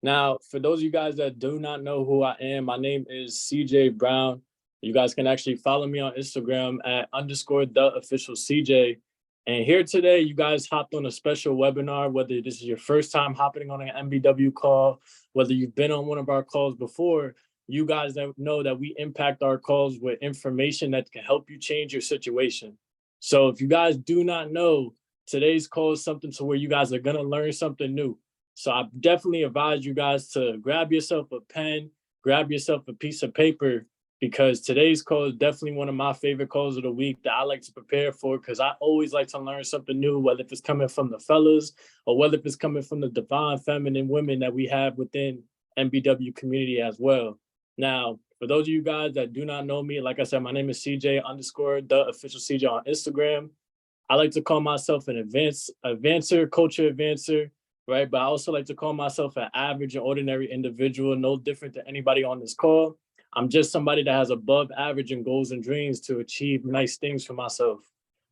Now, for those of you guys that do not know who I am, my name is CJ Brown. You guys can actually follow me on Instagram at underscore the official CJ. And here today, you guys hopped on a special webinar, whether this is your first time hopping on an MBW call, whether you've been on one of our calls before, you guys that know that we impact our calls with information that can help you change your situation. So if you guys do not know, today's call is something to where you guys are going to learn something new. So I definitely advise you guys to grab yourself a pen, grab yourself a piece of paper, because today's call is definitely one of my favorite calls of the week that I like to prepare for, because I always like to learn something new, whether if it's coming from the fellas or whether if it's coming from the divine feminine women that we have within MBW community as well. Now, for those of you guys that do not know me, like I said, my name is CJ underscore the official CJ on Instagram. I like to call myself an advancer, culture advancer, right? But I also like to call myself an average and ordinary individual, no different than anybody on this call. I'm just somebody that has above average and goals and dreams to achieve nice things for myself.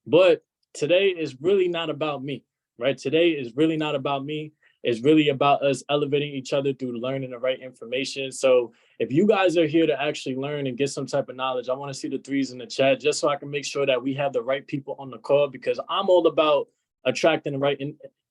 But today is really not about me, right? Today is really not about me. It's really about us elevating each other through learning the right information. So if you guys are here to actually learn and get some type of knowledge, I want to see the threes in the chat just so I can make sure that we have the right people on the call, because I'm all about attracting the right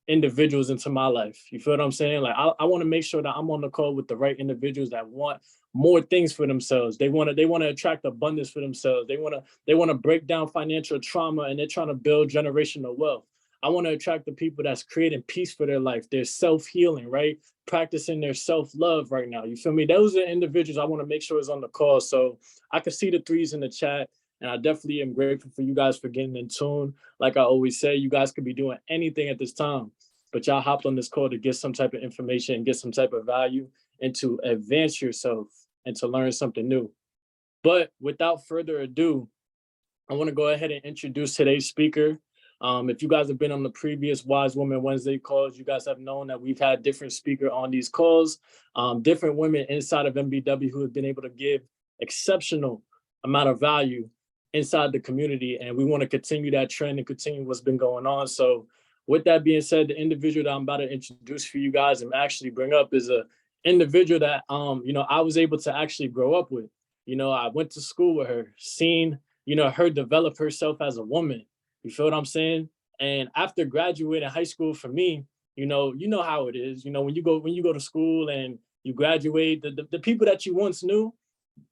individuals into my life. You feel what I'm saying? Like I want to make sure that I'm on the call with the right individuals that want more things for themselves. They want to attract abundance for themselves. They want to break down financial trauma, and they're trying to build generational wealth. I want to attract the people that's creating peace for their life. They're self-healing, right? Practicing their self-love right now. You feel me? Those are individuals I want to make sure is on the call. So I can see the threes in the chat. And I definitely am grateful for you guys for getting in tune. Like I always say, you guys could be doing anything at this time, but y'all hopped on this call to get some type of information and get some type of value and to advance yourself and to learn something new. But without further ado, I want to go ahead and introduce today's speaker. If you guys have been on the previous Wise Woman Wednesday calls, you guys have known that we've had different speakers on these calls, different women inside of MBW who have been able to give exceptional amount of value inside the community. And we want to continue that trend and continue what's been going on. So with that being said, the individual that I'm about to introduce for you guys and actually bring up is a individual that, I was able to actually grow up with. I went to school with her, seen, her develop herself as a woman. You feel what I'm saying? And after graduating high school, for me, you know how it is. When you go to school and you graduate, the people that you once knew,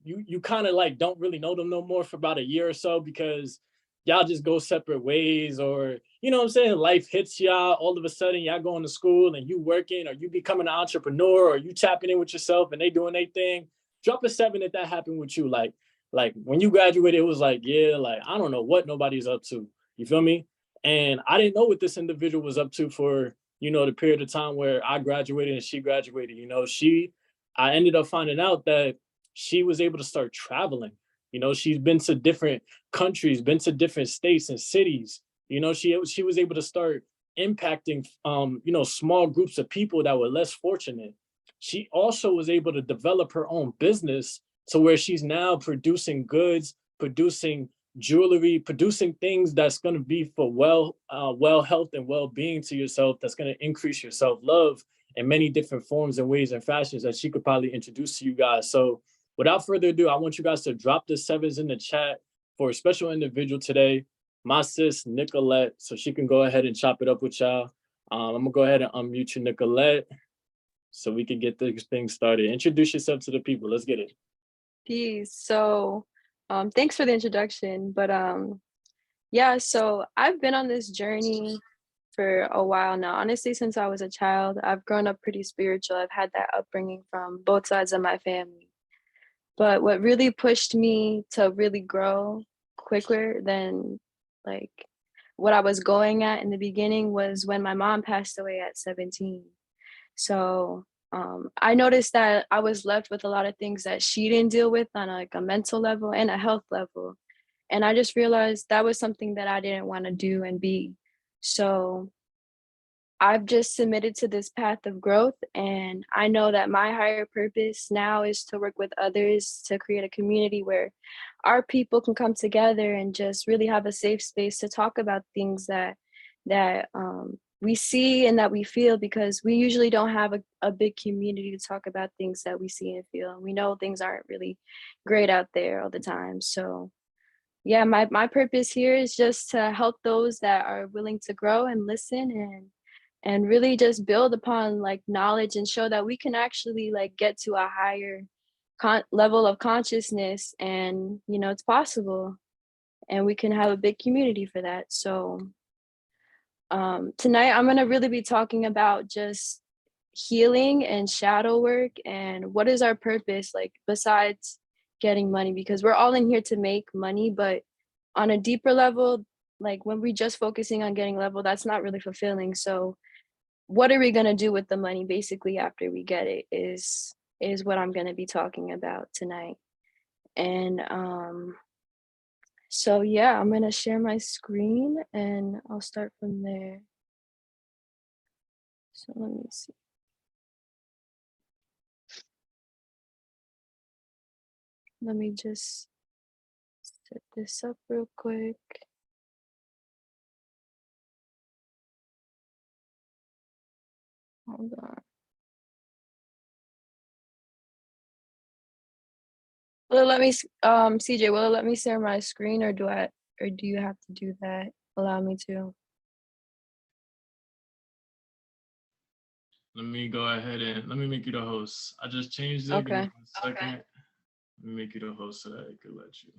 you kind of like don't really know them no more for about a year or so, because y'all just go separate ways, or you know what I'm saying, life hits y'all all of a sudden. Y'all going to school and you working, or you becoming an entrepreneur, or you tapping in with yourself and they doing their thing. Drop a seven if that happened with you. Like when you graduated, it was like, yeah, like I don't know what nobody's up to. You feel me? And I didn't know what this individual was up to for the period of time where I graduated and she graduated. I ended up finding out that she was able to start traveling. She's been to different countries, been to different states and cities. She was able to start impacting small groups of people that were less fortunate. She also was able to develop her own business to where she's now producing goods, producing jewelry, producing things that's going to be for well health and well-being to yourself, that's going to increase your self-love in many different forms and ways and fashions that she could probably introduce to you guys. So without further ado, I want you guys to drop the sevens in the chat for a special individual today, my sis, Nicolette, so she can go ahead and chop it up with y'all. I'm going to go ahead and unmute you, Nicolette, so we can get this thing started. Introduce yourself to the people. Let's get it. Peace. So, thanks for the introduction. But yeah, so I've been on this journey for a while now. Honestly, since I was a child, I've grown up pretty spiritual. I've had that upbringing from both sides of my family. But what really pushed me to really grow quicker than like what I was going at in the beginning was when my mom passed away at 17. So I noticed that I was left with a lot of things that she didn't deal with on like a mental level and a health level. And I just realized that was something that I didn't want to do and be. So I've just submitted to this path of growth, and I know that my higher purpose now is to work with others to create a community where our people can come together and just really have a safe space to talk about things that we see and that we feel, because we usually don't have a big community to talk about things that we see and feel. And we know things aren't really great out there all the time. So yeah, my purpose here is just to help those that are willing to grow and listen, and really just build upon like knowledge and show that we can actually like get to a higher level of consciousness, and you know it's possible, and we can have a big community for that. So tonight I'm going to really be talking about just healing and shadow work, and what is our purpose like besides getting money, because we're all in here to make money, but on a deeper level, like when we just focusing on getting level, that's not really fulfilling. So what are we going to do with the money basically after we get it is what I'm going to be talking about tonight. And so yeah, I'm going to share my screen and I'll start from there. So let me see. Let me just set this up real quick. Hold on. Will it let me, CJ, will it let me share my screen, or do you have to do that? Allow me to. Let me go ahead and let me make you the host. I just changed it. Give me Okay. 1 second. Let me make you the host so that I could let you.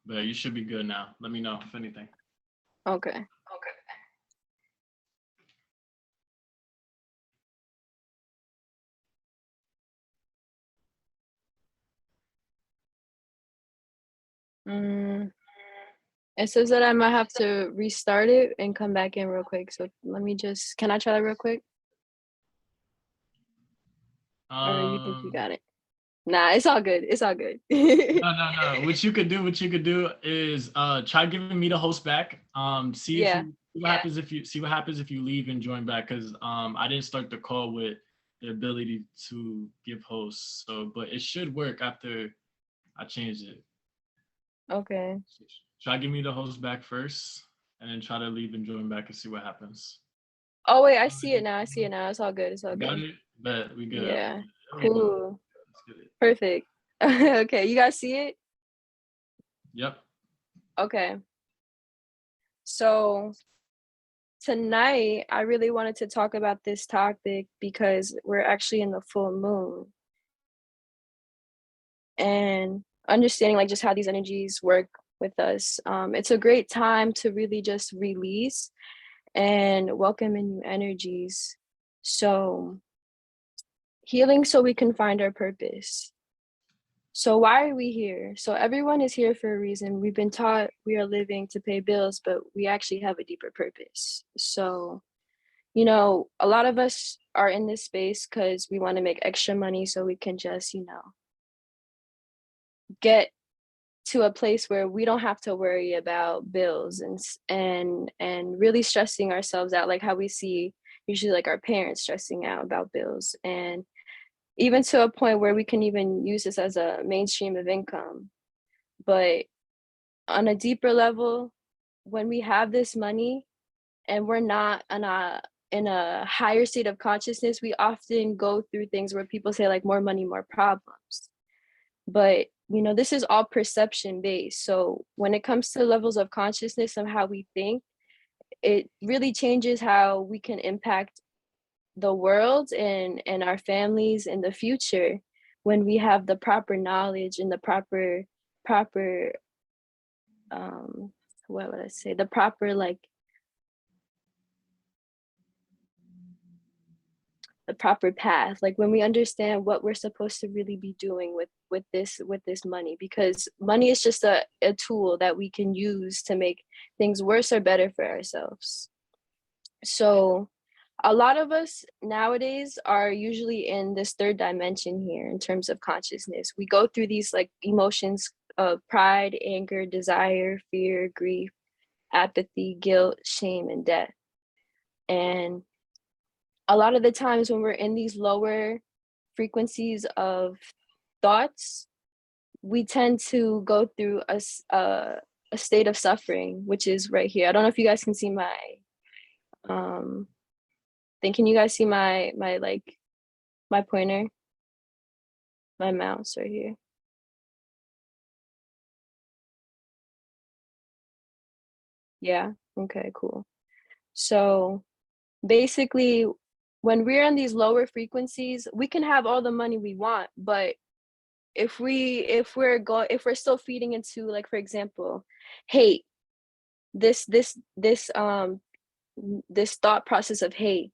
But you should be good now. Let me know if anything. Okay. It says that I might have to restart it and come back in real quick. So let me just, can I try that real quick? Or you think you got it? Nah, it's all good. It's all good. No. What you could do is try giving me the host back. See if Yeah. you see what happens if you leave and join back, because I didn't start the call with the ability to give hosts. So but it should work after I changed it. Okay. Try give me the host back first and then try to leave and join back and see what happens. Oh wait, I see it now. I see it now. It's all good. It's all Got good. it? Bet we good. Yeah. We good. Cool. Let's get it. Perfect. Okay, you guys see it? Yep. Okay. So tonight I really wanted to talk about this topic because we're actually in the full moon, and understanding like just how these energies work with us. It's a great time to really just release and welcome in new energies. So healing so we can find our purpose. So why are we here? So everyone is here for a reason. We've been taught we are living to pay bills, but we actually have a deeper purpose. So, you know, a lot of us are in this space because we want to make extra money so we can just, you know, get to a place where we don't have to worry about bills and really stressing ourselves out, like how we see usually like our parents stressing out about bills, and even to a point where we can even use this as a mainstream of income. But on a deeper level, when we have this money and we're not in a higher state of consciousness, we often go through things where people say like more money, more problems. But you know, this is all perception based. So when it comes to levels of consciousness and how we think, it really changes how we can impact the world and our families in the future when we have the proper knowledge and the proper what would I say, the proper like the proper path, like when we understand what we're supposed to really be doing with this money, because money is just a tool that we can use to make things worse or better for ourselves. So a lot of us nowadays are usually in this third dimension here in terms of consciousness. We go through these like emotions of pride, anger, desire, fear, grief, apathy, guilt, shame, and death. And a lot of the times when we're in these lower frequencies of thoughts, we tend to go through a state of suffering, which is right here. I don't know if you guys can see Then can you guys see my pointer, my mouse right here? Yeah. Okay, cool. So basically, when we're in these lower frequencies, we can have all the money we want, but if we're still feeding into, like, for example, hate, this this this this thought process of hate,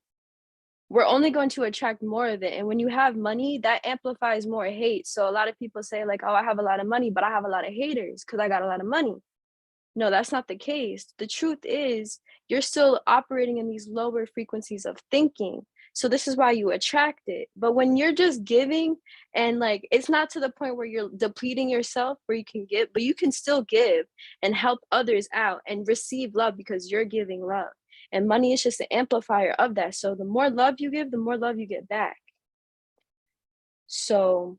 we're only going to attract more of it. And when you have money, that amplifies more hate. So a lot of people say, like, oh, I have a lot of money, but I have a lot of haters because I got a lot of money. No, that's not the case. The truth is, you're still operating in these lower frequencies of thinking. So this is why you attract it. But when you're just giving, and like, it's not to the point where you're depleting yourself where you can give, but you can still give and help others out and receive love because you're giving love. And money is just an amplifier of that. So the more love you give, the more love you get back. So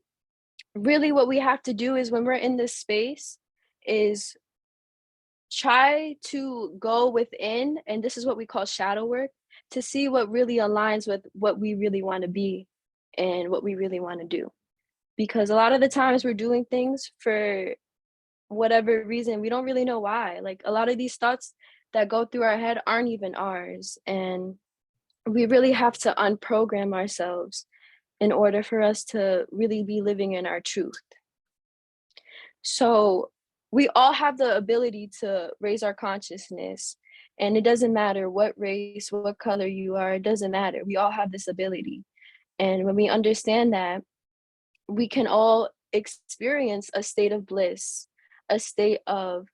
really what we have to do is, when we're in this space, is try to go within, and this is what we call shadow work, to see what really aligns with what we really want to be and what we really want to do. Because a lot of the times we're doing things for whatever reason, we don't really know why. Like, a lot of these thoughts that go through our head aren't even ours. And we really have to unprogram ourselves in order for us to really be living in our truth. So we all have the ability to raise our consciousness. And it doesn't matter what race, what color you are, it doesn't matter. We all have this ability. And when we understand that, we can all experience a state of bliss, a state of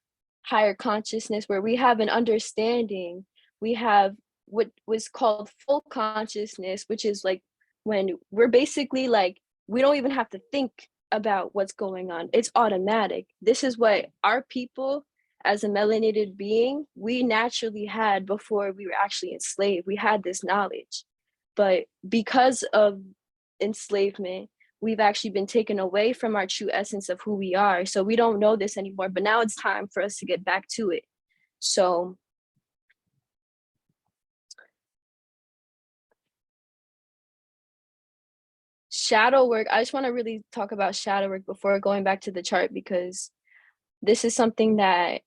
higher consciousness where we have an understanding. We have what was called full consciousness, which is like when we're basically like, we don't even have to think about what's going on. It's automatic. This is what our people, as a melanated being, we naturally had before we were actually enslaved. We had this knowledge. But because of enslavement, we've actually been taken away from our true essence of who we are. So we don't know this anymore, but now it's time for us to get back to it. So shadow work, I just want to really talk about shadow work before going back to the chart, because this is something that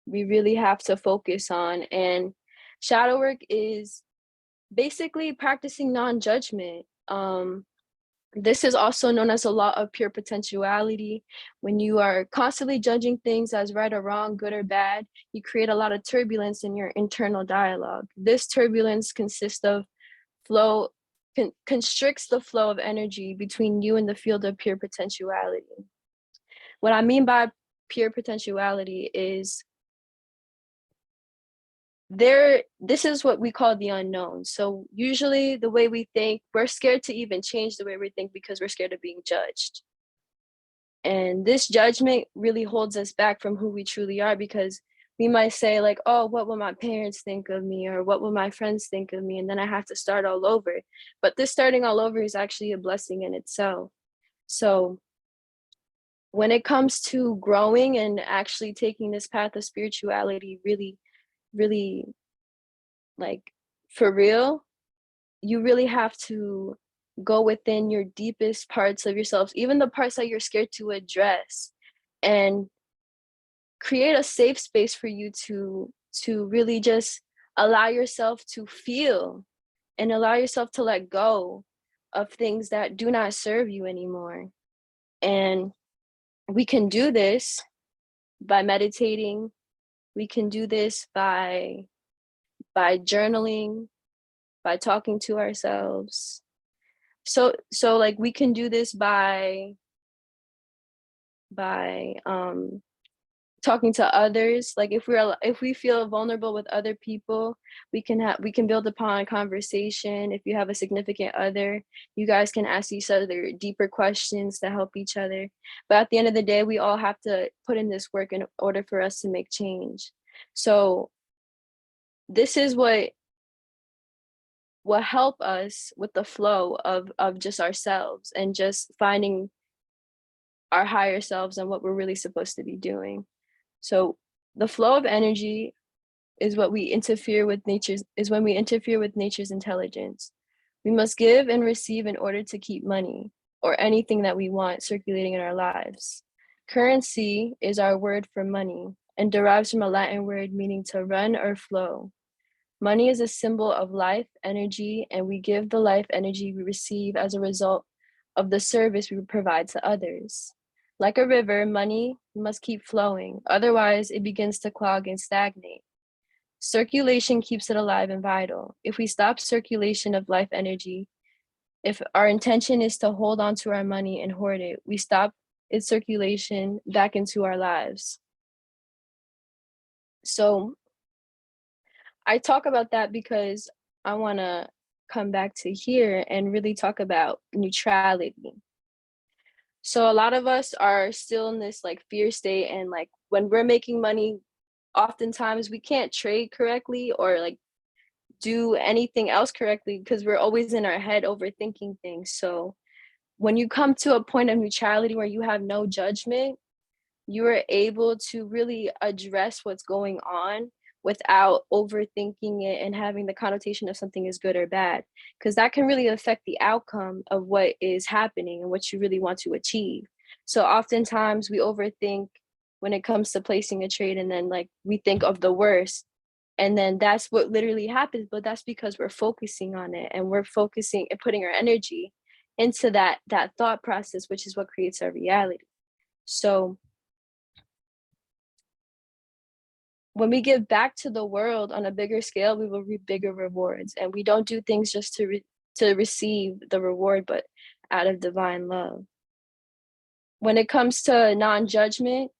we really have to focus on. And shadow work is basically practicing non-judgment. This is also known as a law of pure potentiality. When you are constantly judging things as right or wrong, good or bad, you create a lot of turbulence in your internal dialogue. This turbulence consists of flow, constricts the flow of energy between you and the field of pure potentiality. What I mean by pure potentiality is, this is what we call the unknown. So usually the way we think, we're scared to even change the way we think because we're scared of being judged. And this judgment really holds us back from who we truly are, because we might say, like, oh, what will my parents think of me, or what will my friends think of me, and then I have to start all over. But this starting all over is actually a blessing in itself. So when it comes to growing and actually taking this path of spirituality really, really, like, for real, you really have to go within your deepest parts of yourself, even the parts that you're scared to address, and create a safe space for you to really just allow yourself to feel and allow yourself to let go of things that do not serve you anymore. And we can do this by meditating. We can do this by journaling, by talking to ourselves. So like, we can do this by talking to others. Like, if we feel vulnerable with other people, we can build upon a conversation. If you have a significant other, you guys can ask each other deeper questions to help each other. But at the end of the day, we all have to put in this work in order for us to make change. So this is what will help us with the flow of just ourselves and just finding our higher selves and what we're really supposed to be doing. So the flow of energy is what we interfere with nature's is when we interfere with nature's intelligence. We must give and receive in order to keep money or anything that we want circulating in our lives. Currency is our word for money and derives from a Latin word meaning to run or flow. Money is a symbol of life, energy, and we give the life energy we receive as a result of the service we provide to others. Like a river, money must keep flowing, otherwise, it begins to clog and stagnate. Circulation keeps it alive and vital. If we stop circulation of life energy, if our intention is to hold on to our money and hoard it, we stop its circulation back into our lives. So I talk about that because I want to come back to here and really talk about neutrality. So a lot of us are still in this like fear state, and like when we're making money, oftentimes we can't trade correctly or like do anything else correctly because we're always in our head overthinking things. So when you come to a point of neutrality where you have no judgment, you are able to really address what's going on without overthinking it and having the connotation of something is good or bad, because that can really affect the outcome of what is happening and what you really want to achieve. So oftentimes we overthink when it comes to placing a trade, and then like we think of the worst, and then that's what literally happens. But that's because we're focusing on it, and we're focusing and putting our energy into that thought process, which is what creates our reality. So when we give back to the world on a bigger scale, we will reap bigger rewards. And we don't do things just to receive the reward, but out of divine love. When it comes to non-judgment,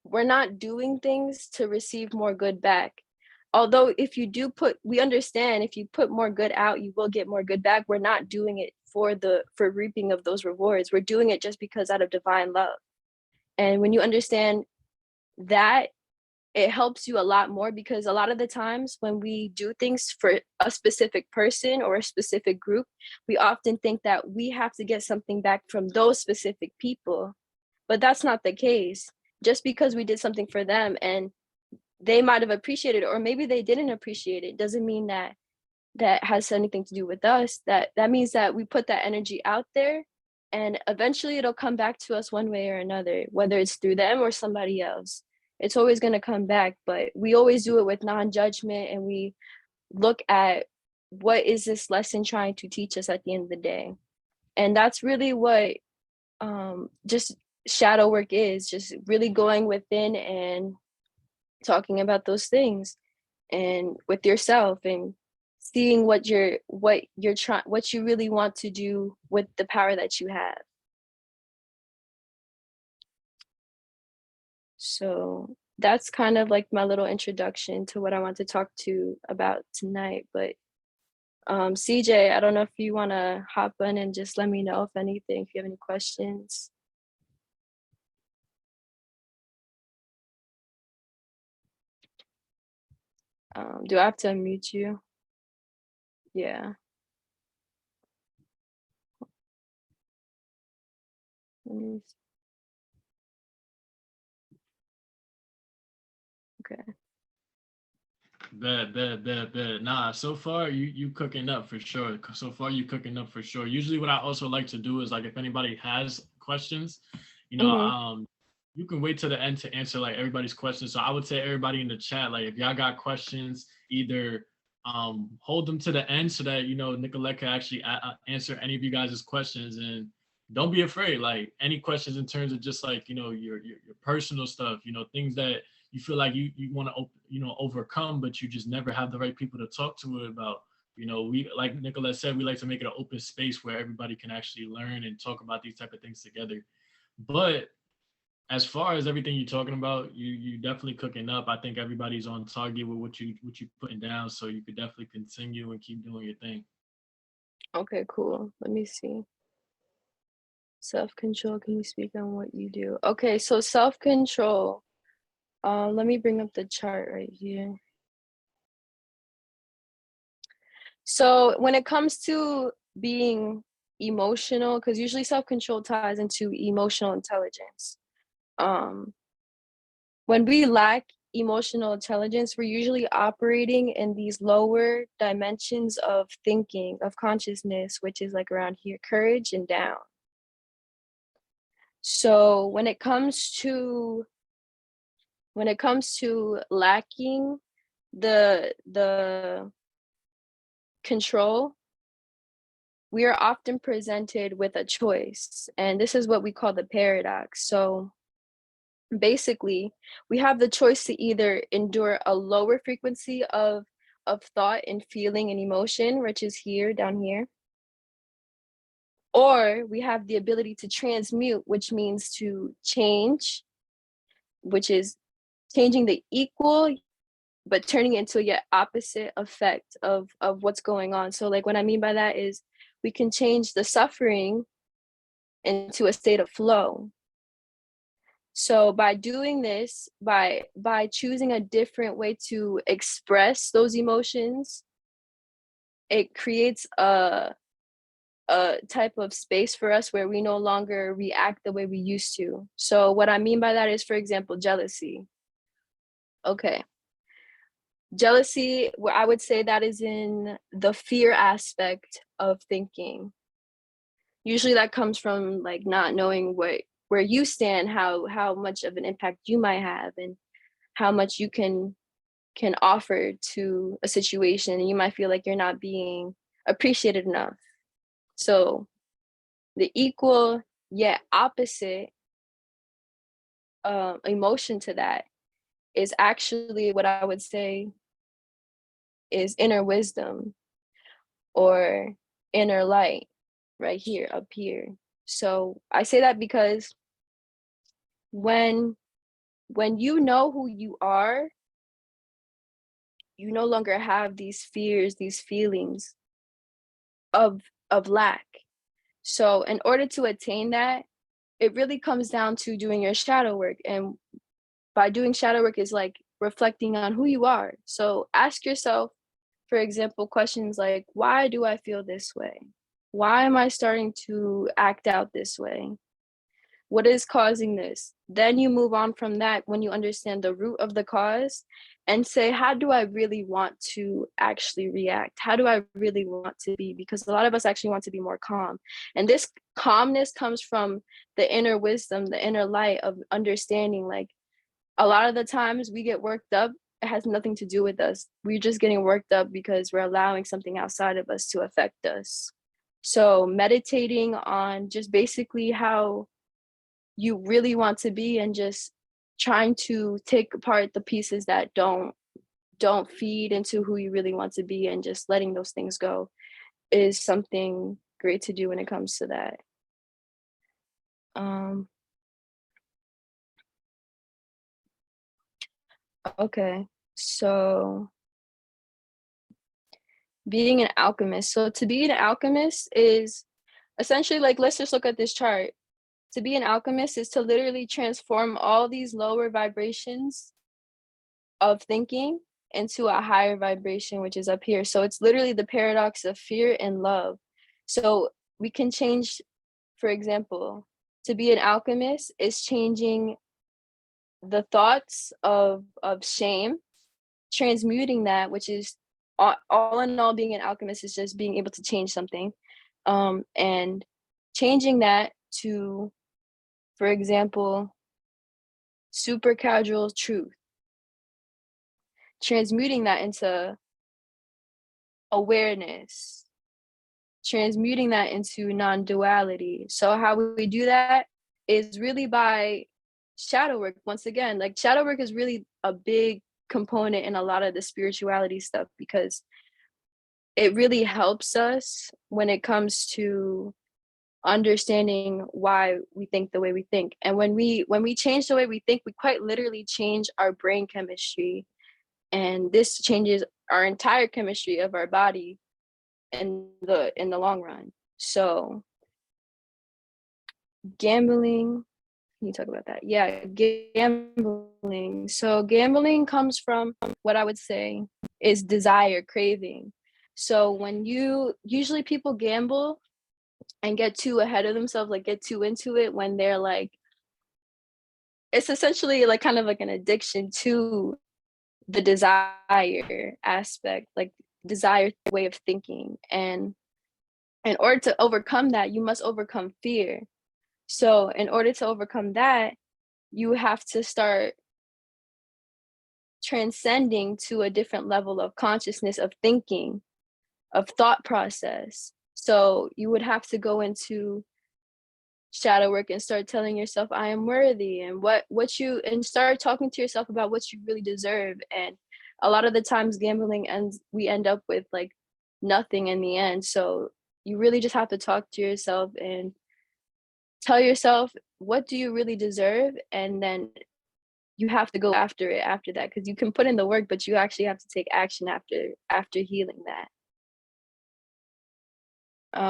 we're not doing things to receive more good back. Although if you do we understand if you put more good out, you will get more good back. We're not doing it for reaping of those rewards. We're doing it just because out of divine love. And when you understand that, it helps you a lot more, because a lot of the times when we do things for a specific person or a specific group, we often think that we have to get something back from those specific people. But that's not the case. Just because we did something for them and they might have appreciated it, or maybe they didn't appreciate it, doesn't mean that that has anything to do with us. That means that we put that energy out there, and eventually it'll come back to us one way or another, whether it's through them or somebody else. It's always going to come back, but we always do it with non-judgment, and we look at what is this lesson trying to teach us at the end of the day. And that's really what just shadow work is, just really going within and talking about those things and with yourself, and seeing what you're trying, what you really want to do with the power that you have. So that's kind of like my little introduction to what I want to talk to about tonight. But CJ, I don't know if you want to hop in and just let me know if anything, if you have any questions. Do I have to unmute you? Yeah. Let me Okay. Bet. Nah, so far you cooking up for sure. So far you cooking up for sure. Usually what I also like to do is like if anybody has questions, Mm-hmm. you can wait till the end to answer like everybody's questions. So I would say everybody in the chat, like if y'all got questions, either hold them to the end so that Nicolette can actually answer any of you guys' questions, and don't be afraid. Like any questions in terms of just like your personal stuff, things that you feel like you want to overcome, but you just never have the right people to talk to it about. We, like Nicolette said, we like to make it an open space where everybody can actually learn and talk about these type of things together. But as far as everything you're talking about, you definitely cooking up. I think everybody's on target with what you putting down, so you could definitely continue and keep doing your thing. Okay, cool. Let me see. Self-control, can you speak on what you do? Okay, so self-control. Let me bring up the chart right here. So when it comes to being emotional, because usually self-control ties into emotional intelligence. Um, when we lack emotional intelligence, we're usually operating in these lower dimensions of thinking, of consciousness, which is like around here, courage and down. So when it comes to lacking the control, we are often presented with a choice, and this is what we call the paradox. So basically, we have the choice to either endure a lower frequency of thought and feeling and emotion, which is here, down here, or we have the ability to transmute, which means to change, which is changing the equal but turning it into a yet opposite effect of what's going on. So like what I mean by that is we can change the suffering into a state of flow. So by doing this, by choosing a different way to express those emotions, it creates a type of space for us where we no longer react the way we used to. So what I mean by that is, for example, jealousy. Okay. Jealousy, where I would say that is in the fear aspect of thinking. Usually that comes from like not knowing where you stand, how much of an impact you might have, and how much you can offer to a situation, and you might feel like you're not being appreciated enough. So the equal yet opposite emotion to that is actually what I would say is inner wisdom or inner light, right here, up here. So I say that because when you know who you are, you no longer have these fears, these feelings of lack. So in order to attain that, it really comes down to doing your shadow work. And by doing shadow work is like reflecting on who you are. So ask yourself, for example, questions like, why do I feel this way? Why am I starting to act out this way? What is causing this? Then you move on from that when you understand the root of the cause and say, how do I really want to actually react? How do I really want to be? Because a lot of us actually want to be more calm. And this calmness comes from the inner wisdom, the inner light of understanding. Like a lot of the times we get worked up, it has nothing to do with us. We're just getting worked up because we're allowing something outside of us to affect us. So meditating on just basically how you really want to be and just trying to take apart the pieces that don't feed into who you really want to be and just letting those things go is something great to do when it comes to that. Um okay. So being an alchemist. So to be an alchemist is essentially like, let's just look at this chart. To be an alchemist is to literally transform all these lower vibrations of thinking into a higher vibration, which is up here. So it's literally the paradox of fear and love. So we can change, for example, to be an alchemist is changing the thoughts of shame, transmuting that, which is all in all, being an alchemist is just being able to change something, and changing that to, for example, super casual truth, transmuting that into awareness, transmuting that into non-duality. So how we do that is really by shadow work. Once again, like shadow work is really a big component in a lot of the spirituality stuff because it really helps us when it comes to understanding why we think the way we think. And when we change the way we think, we quite literally change our brain chemistry, and this changes our entire chemistry of our body in the long run. So gambling, can you talk about that? Yeah, gambling. So gambling comes from what I would say is desire, craving. So when you usually people gamble and get too ahead of themselves, like get too into it when they're like, it's essentially like kind of like an addiction to the desire aspect, like desire way of thinking. And in order to overcome that, you must overcome fear. So in order to overcome that, you have to start transcending to a different level of consciousness, of thinking, of thought process. So you would have to go into shadow work and start telling yourself, I am worthy, and what you, and start talking to yourself about what you really deserve. And a lot of the times gambling ends, we end up with like nothing in the end. So you really just have to talk to yourself and tell yourself, what do you really deserve? And then you have to go after it after that, because you can put in the work, but you actually have to take action after healing that.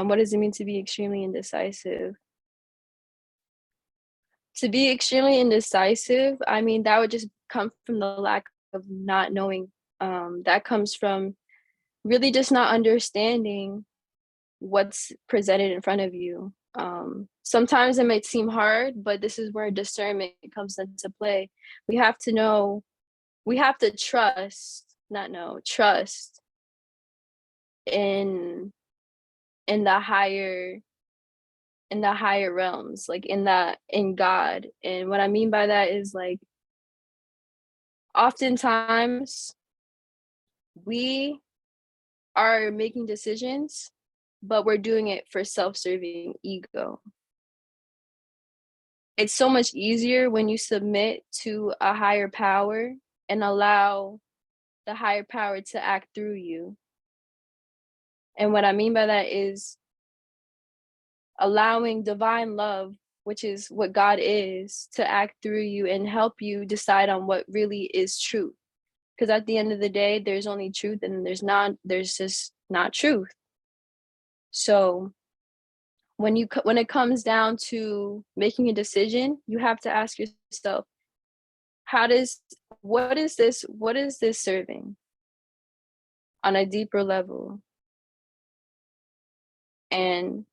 What does it mean to be extremely indecisive? To be extremely indecisive, I mean, that would just come from the lack of not knowing. That comes from really just not understanding what's presented in front of you. Sometimes it might seem hard, but this is where discernment comes into play. We have to know, we have to trust, not know, trust in in the higher in the higher realms, like in God. And what I mean by that is like oftentimes we are making decisions, but we're doing it for self-serving ego. It's so much easier when you submit to a higher power and allow the higher power to act through you. And what I mean by that is allowing divine love, which is what God is, to act through you and help you decide on what really is truth. Because at the end of the day, there's only truth and there's just not truth. So when it comes down to making a decision, you have to ask yourself, how does what is this serving on a deeper level? And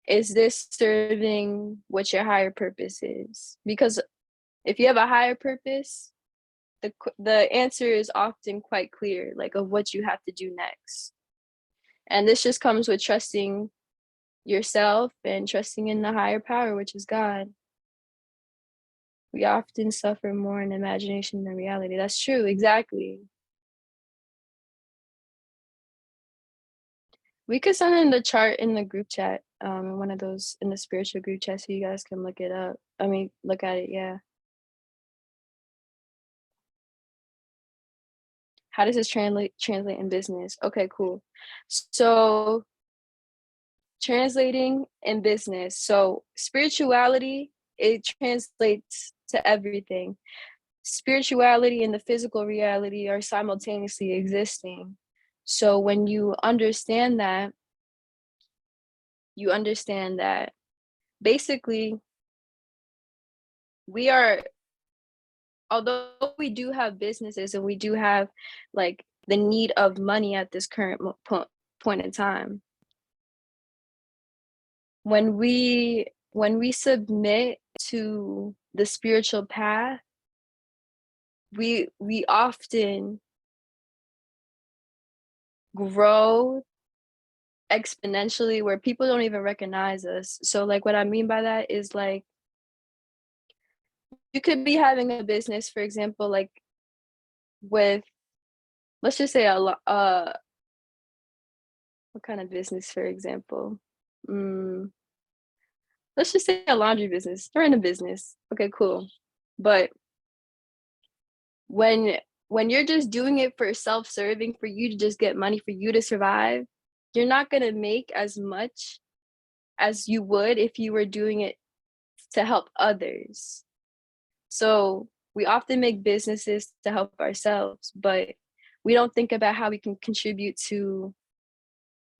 is this serving what your higher purpose is? Because if you have a higher purpose, the answer is often quite clear, like of what you have to do next. And this just comes with trusting yourself and trusting in the higher power, which is God. We often suffer more in imagination than reality. That's true, exactly. We could send in the chart in the group chat, in one of those, in the spiritual group chat, so you guys can look it up. I mean, look at it, yeah. How does this translate in business? Okay, cool. So translating in business. So spirituality, it translates to everything. Spirituality and the physical reality are simultaneously existing. So when you understand that basically we are, although we do have businesses and we do have like the need of money at this current point in time, when we submit to the spiritual path, we often grow exponentially where people don't even recognize us. So like what I mean by that is like you could be having a business, for example, like with, let's just say what kind of business, for example? Mm, let's just say a laundry business. You're in a business. Okay, cool. But when when you're just doing it for self-serving, for you to just get money, for you to survive, you're not gonna make as much as you would if you were doing it to help others. So we often make businesses to help ourselves, but we don't think about how we can contribute to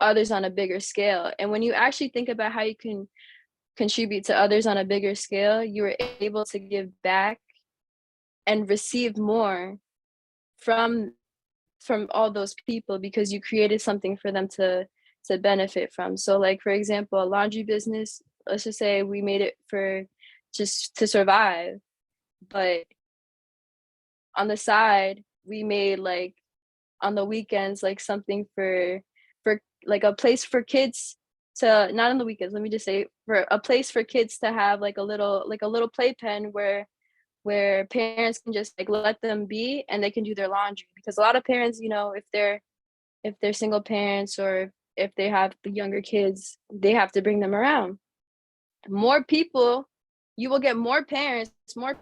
others on a bigger scale. And when you actually think about how you can contribute to others on a bigger scale, you are able to give back and receive more from all those people because you created something for them to benefit from. So like for example, a laundry business, let's just say we made it for just to survive, but on the side we made like on the weekends like something for like a place for kids to, not on the weekends, let me just say, for a place for kids to have like a little playpen where parents can just like let them be and they can do their laundry, because a lot of parents, you know, if they're single parents or if they have the younger kids, they have to bring them around. More people, you will get more parents, more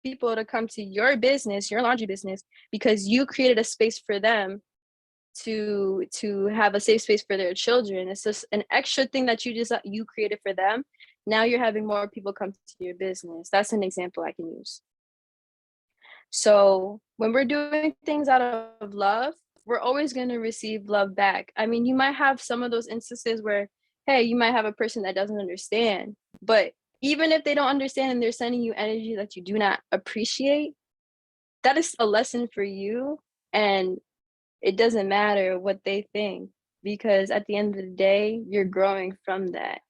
people to come to your business, your laundry business, because you created a space for them to have a safe space for their children. It's just an extra thing that you created for them. Now you're having more people come to your business. That's an example I can use. So when we're doing things out of love, we're always going to receive love back. I mean, you might have some of those instances where, hey, you might have a person that doesn't understand, but even if they don't understand and they're sending you energy that you do not appreciate, that is a lesson for you. And it doesn't matter what they think, because at the end of the day, you're growing from that.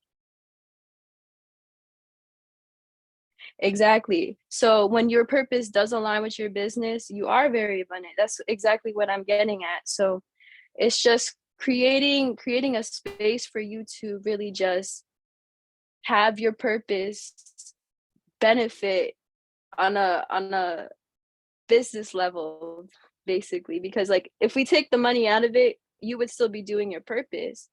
Exactly. So when your purpose does align with your business, you are very abundant. That's exactly what I'm getting at. So it's just creating a space for you to really just have your purpose benefit on a business level, basically, because like if we take the money out of it, you would still be doing your purpose,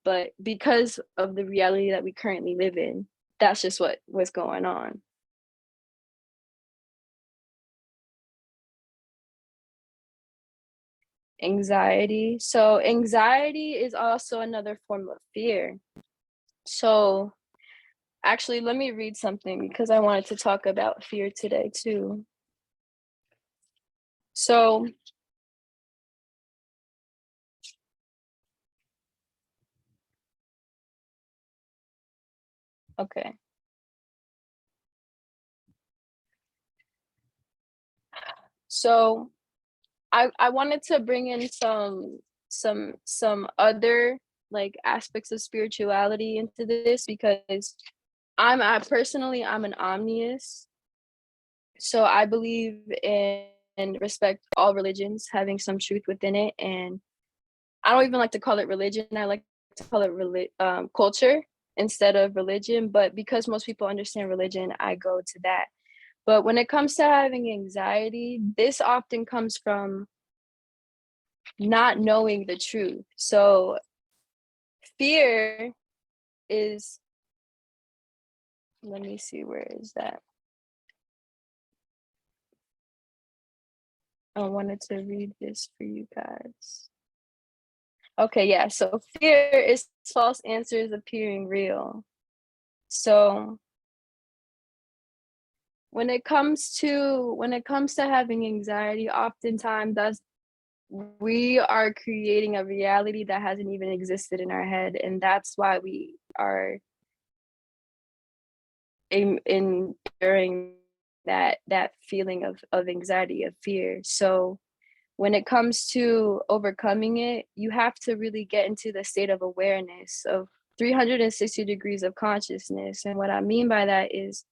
but because of the reality that we currently live in, that's just what's going on. Anxiety. So anxiety is also another form of fear. So actually, let me read something because I wanted to talk about fear today too. So, okay. So I wanted to bring in some other like aspects of spirituality into this, because I personally I'm an omniist. So I believe in and respect all religions having some truth within it. And I don't even like to call it religion. I like to call it culture instead of religion. But because most people understand religion, I go to that. But when it comes to having anxiety, this often comes from not knowing the truth. So fear is, let me see, where is that? I wanted to read this for you guys. Okay, yeah. So fear is false answers appearing real. So when it comes to having anxiety, oftentimes that's we are creating a reality that hasn't even existed in our head, and that's why we are enduring that feeling of anxiety, of fear. So when it comes to overcoming it, you have to really get into the state of awareness of 360 degrees of consciousness. And what I mean by that is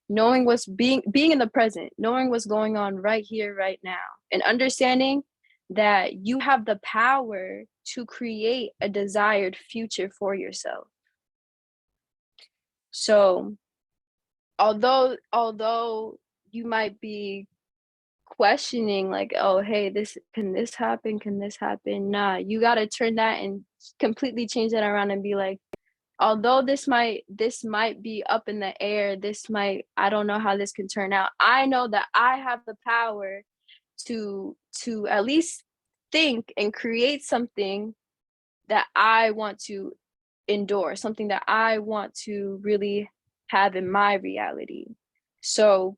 knowing being in the present, knowing what's going on right here, right now, and understanding that you have the power to create a desired future for yourself. So although you might be questioning like, oh, hey, this happen, can this happen, nah, you got to turn that and completely change that around and be like, although this might be up in the air, I don't know how this can turn out, I know that I have the power to at least think and create something that I want to endure, something that I want to really have in my reality. So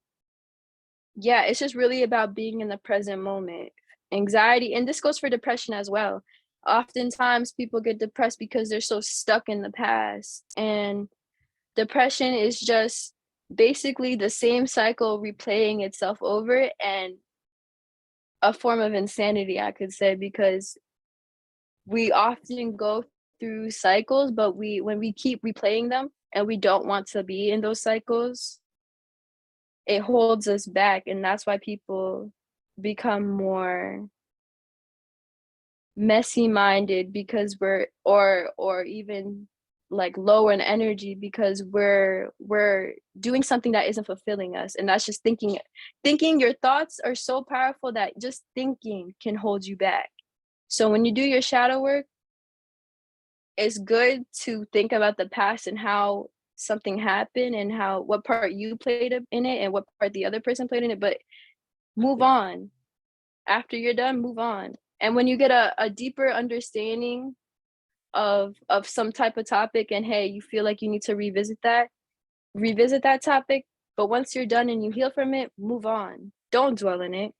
yeah, it's just really about being in the present moment. Anxiety, and this goes for depression as well. Oftentimes people get depressed because they're so stuck in the past. And depression is just basically the same cycle replaying itself over, and a form of insanity, I could say, because we often go through cycles, but when we keep replaying them and we don't want to be in those cycles, it holds us back. And that's why people become more messy minded because or even like lower in energy because we're doing something that isn't fulfilling us, and that's just thinking. Your thoughts are so powerful that just thinking can hold you back. So when you do your shadow work, it's good to think about the past and how something happened and how what part you played in it and what part the other person played in it, but move Yeah. on. After you're done, move on. And when you get a deeper understanding of some type of topic, and hey, you feel like you need to revisit that topic, but once you're done and you heal from it, move on. Don't dwell in it.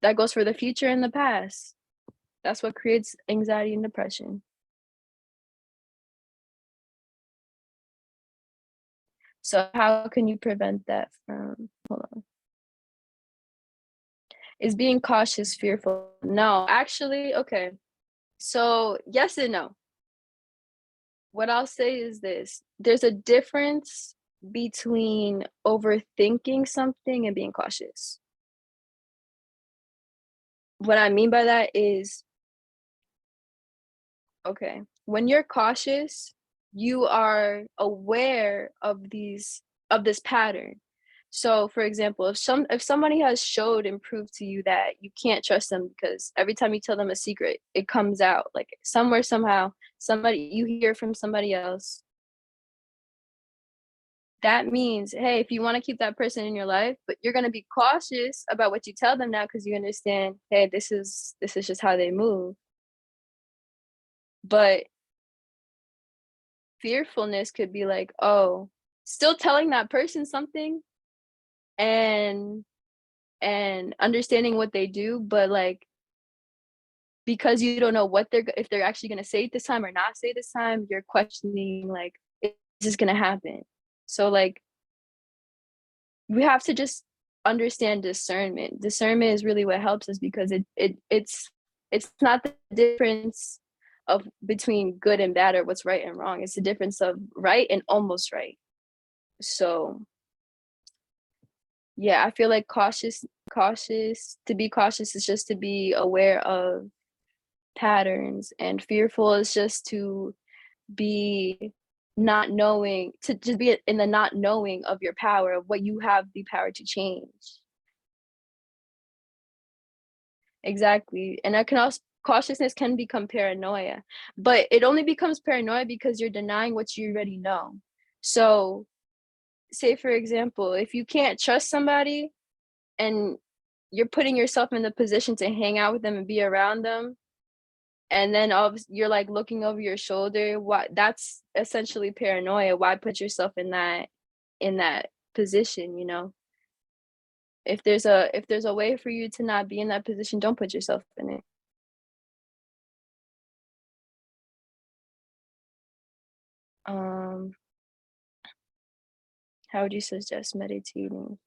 That goes for the future and the past. That's what creates anxiety and depression. So how can you prevent that from hold on. Is being cautious fearful? No, actually, okay. So yes and no. What I'll say is this: there's a difference between overthinking something and being cautious. What I mean by that is, okay, when you're cautious, you are aware of this pattern. So, for example, if somebody has showed and proved to you that you can't trust them because every time you tell them a secret, it comes out like somewhere somehow somebody you hear from somebody else. That means, hey, if you want to keep that person in your life, but you're going to be cautious about what you tell them now because you understand, hey, this is just how they move. But fearfulness could be like, oh, still telling that person something and understanding what they do, but like because you don't know what if they're actually going to say it this time or not say it this time, you're questioning like, is this going to happen? So like we have to just understand discernment. Discernment is really what helps us because it's not the difference of between good and bad or what's right and wrong. It's the difference of right and almost right. So yeah, I feel like cautious to be cautious is just to be aware of patterns, and fearful is just to be not knowing, to just be in the not knowing of your power, of what you have the power to change. Exactly. And that can also cautiousness can become paranoia, but it only becomes paranoia because you're denying what you already know. So, say for example, if you can't trust somebody and you're putting yourself in the position to hang out with them and be around them, and then you're like looking over your shoulder, what that's essentially paranoia. Why put yourself in that position, you know? If there's a way for you to not be in that position, don't put yourself in it. Um, how would you suggest meditating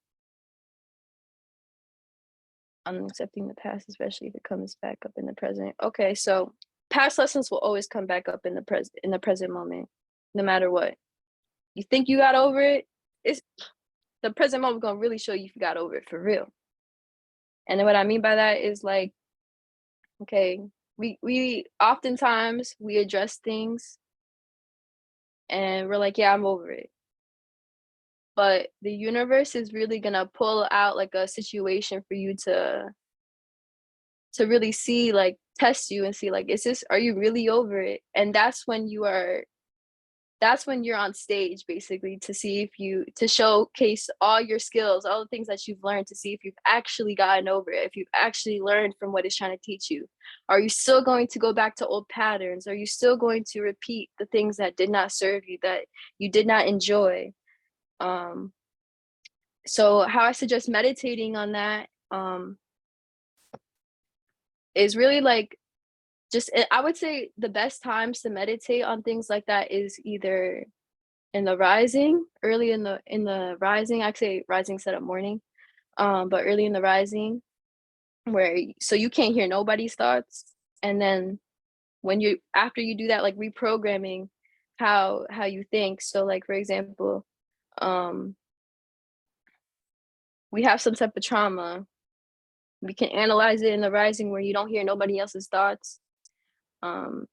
on accepting the past, especially if it comes back up in the present? Okay, so past lessons will always come back up in the present moment, no matter what. You think you got over it, it's the present moment gonna really show you if you got over it for real. And then what I mean by that is like, okay, we oftentimes we address things and we're like, yeah, I'm over it. But the universe is really gonna pull out like a situation for you to really see, like test you and see like, is this, are you really over it? And that's when you're on stage basically to see if you to showcase all your skills, all the things that you've learned, to see if you've actually gotten over it, if you've actually learned from what it's trying to teach you. Are you still going to go back to old patterns? Are you still going to repeat the things that did not serve you, that you did not enjoy? Um, so how I suggest meditating on that is really like just I would say the best times to meditate on things like that is either in the rising, early in the rising. I say rising instead of morning, but early in the rising, where so you can't hear nobody's thoughts, and then when you after you do that, like reprogramming how you think. So like for example, um, we have some type of trauma. We can analyze it in the rising where you don't hear nobody else's thoughts. Um,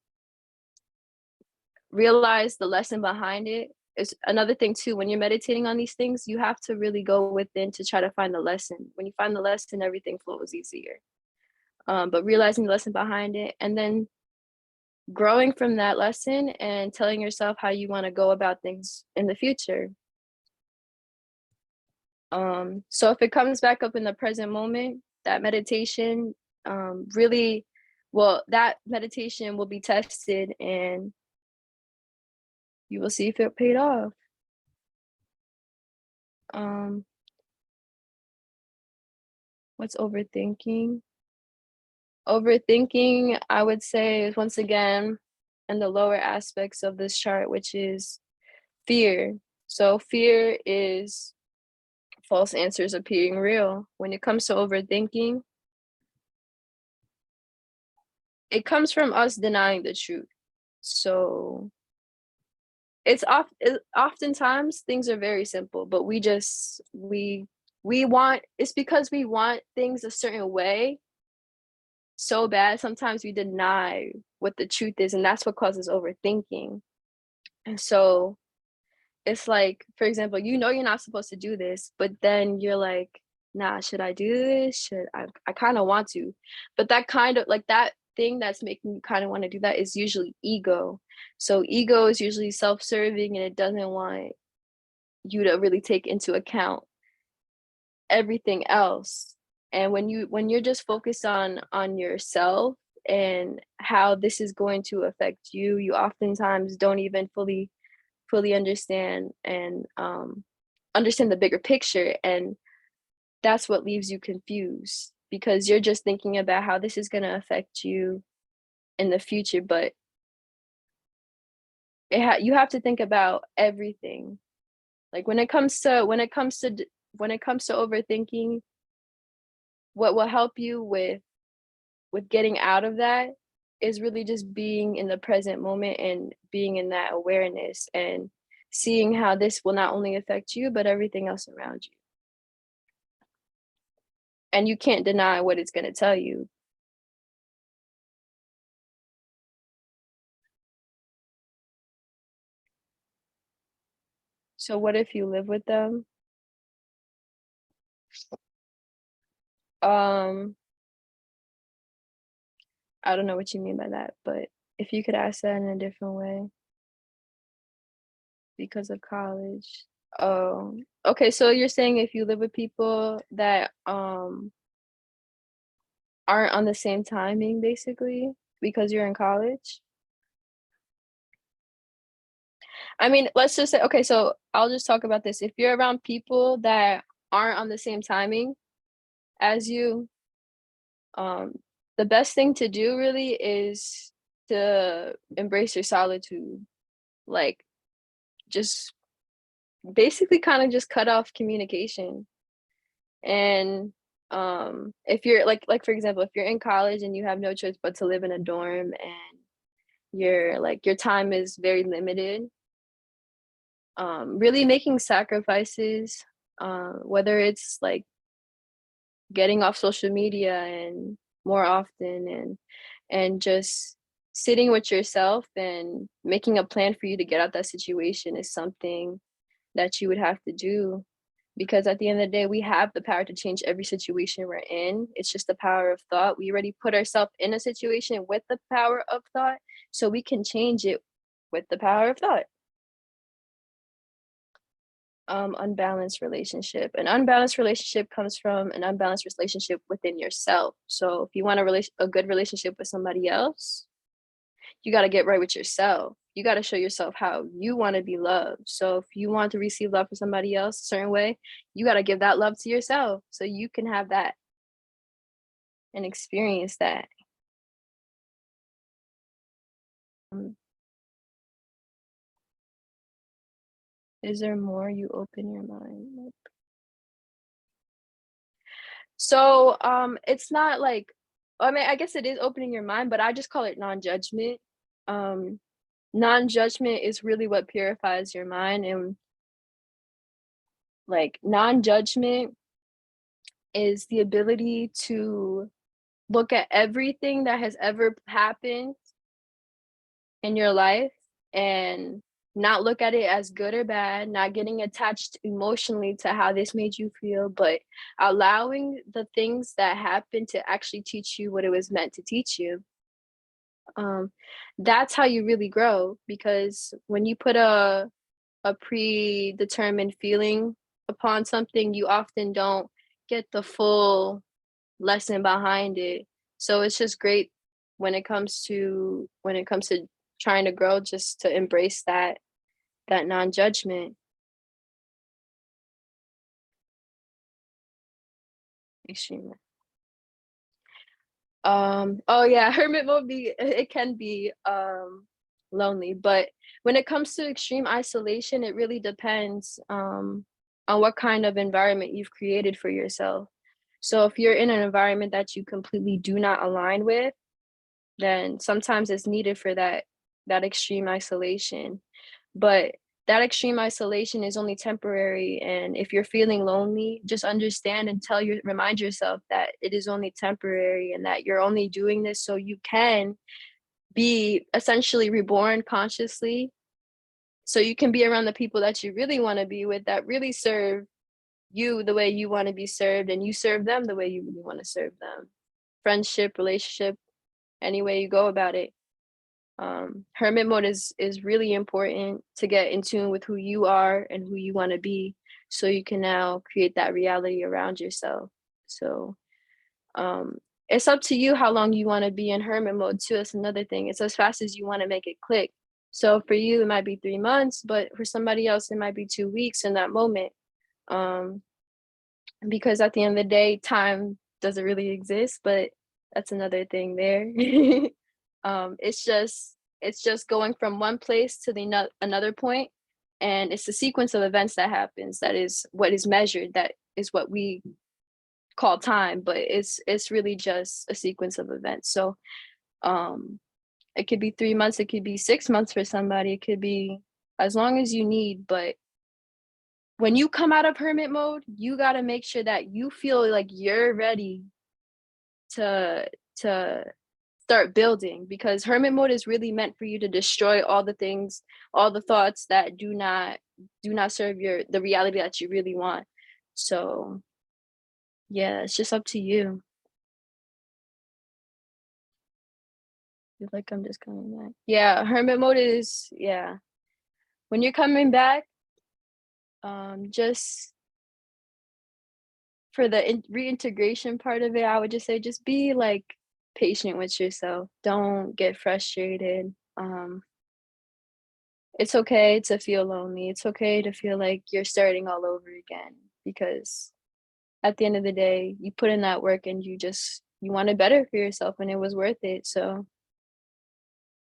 realize the lesson behind it is another thing too. When you're meditating on these things, you have to really go within to try to find the lesson. When you find the lesson, everything flows easier. But realizing the lesson behind it, and then growing from that lesson and telling yourself how you want to go about things in the future. So if it comes back up in the present moment, that meditation really, well, that meditation will be tested and you will see if it paid off. Um, what's overthinking? Overthinking, I would say, is once again in the lower aspects of this chart, which is fear. So fear is false answers appearing real. When it comes to overthinking, it comes from us denying the truth. So oftentimes things are very simple, but we want, it's because we want things a certain way so bad. Sometimes we deny what the truth is, and that's what causes overthinking. And so it's like, for example, you know you're not supposed to do this, but then you're like, nah, should I do this? Should I kind of want to. But that kind of like that thing that's making you kind of want to do that is usually ego. So ego is usually self-serving and it doesn't want you to really take into account everything else. And when you're just focused on yourself and how this is going to affect you, you oftentimes don't even fully understand and understand the bigger picture, and that's what leaves you confused because you're just thinking about how this is going to affect you in the future, but you have to think about everything. Like when it comes to overthinking, what will help you with getting out of that is really just being in the present moment and being in that awareness and seeing how this will not only affect you but everything else around you. And you can't deny what it's going to tell you. So what if you live with them? Um, I don't know what you mean by that, but if you could ask that in a different way because of college. Oh, okay. So you're saying if you live with people that aren't on the same timing, basically, because you're in college? I mean, let's just say, okay, so I'll just talk about this. If you're around people that aren't on the same timing as you, um, the best thing to do really is to embrace your solitude. Like, just basically kind of just cut off communication. And if you're like for example, if you're in college and you have no choice but to live in a dorm and your time is very limited, really making sacrifices, whether it's like getting off social media and more often and just sitting with yourself and making a plan for you to get out that situation is something that you would have to do, because at the end of the day we have the power to change every situation we're in. It's just the power of thought. We already put ourselves in a situation with the power of thought, so we can change it with the power of thought. Unbalanced relationship. An unbalanced relationship comes from an unbalanced relationship within yourself. So if you want a good relationship with somebody else, you got to get right with yourself. You got to show yourself how you want to be loved. So if you want to receive love from somebody else a certain way, you got to give that love to yourself so you can have that and experience that. Um, is there more? You open your mind. So it's not like, I mean, I guess it is opening your mind, but I just call it non-judgment. Um non-judgment is really what purifies your mind, and like non-judgment is the ability to look at everything that has ever happened in your life and not look at it as good or bad, not getting attached emotionally to how this made you feel, but allowing the things that happened to actually teach you what it was meant to teach you. Um, that's how you really grow, because when you put a predetermined feeling upon something, you often don't get the full lesson behind it. So it's just great when it comes to trying to grow, just to embrace that non-judgment. Extremely. Oh yeah, hermit mode it can be lonely, but when it comes to extreme isolation, it really depends on what kind of environment you've created for yourself. So if you're in an environment that you completely do not align with, then sometimes it's needed for that extreme isolation. But that extreme isolation is only temporary, and if you're feeling lonely, just understand and remind yourself that it is only temporary and that you're only doing this so you can be essentially reborn consciously, so you can be around the people that you really want to be with, that really serve you the way you want to be served, and you serve them the way you really want to serve them. Friendship, relationship, any way you go about it. Hermit mode is really important to get in tune with who you are and who you want to be, so you can now create that reality around yourself. So um it's up to you how long you want to be in hermit mode too. That's another thing. It's as fast as you want to make it click. So for you it might be 3 months, but for somebody else it might be 2 weeks in that moment. um because at the end of the day, time doesn't really exist, but that's another thing there. It's just going from one place to another point, and it's the sequence of events that happens that is what is measured. That is what we call time, but it's really just a sequence of events. So um, it could be 3 months, it could be 6 months for somebody, it could be as long as you need, but when you come out of hermit mode, you gotta make sure that you feel like you're ready to to start building, because hermit mode is really meant for you to destroy all the things, all the thoughts that do not serve the reality that you really want. So yeah, it's just up to you. Feel like I'm just coming back. Yeah, hermit mode is, yeah. When you're coming back, just for the reintegration part of it, I would just say just be like patient with yourself. Don't get frustrated. It's okay to feel lonely. It's okay to feel like you're starting all over again, because at the end of the day, you put in that work and you wanted better for yourself and it was worth it. So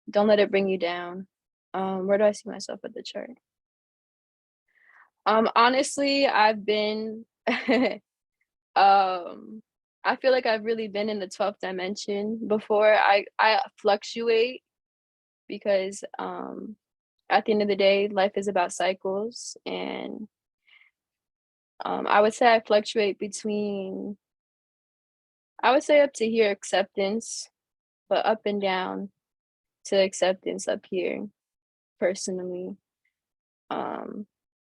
don't let it bring you down. Where do I see myself at the chart? Honestly, I've been Um, I feel like I've really been in the 12th dimension before. I fluctuate because at the end of the day, life is about cycles, and I would say I fluctuate between, I would say up to here acceptance, but up and down to acceptance up here personally.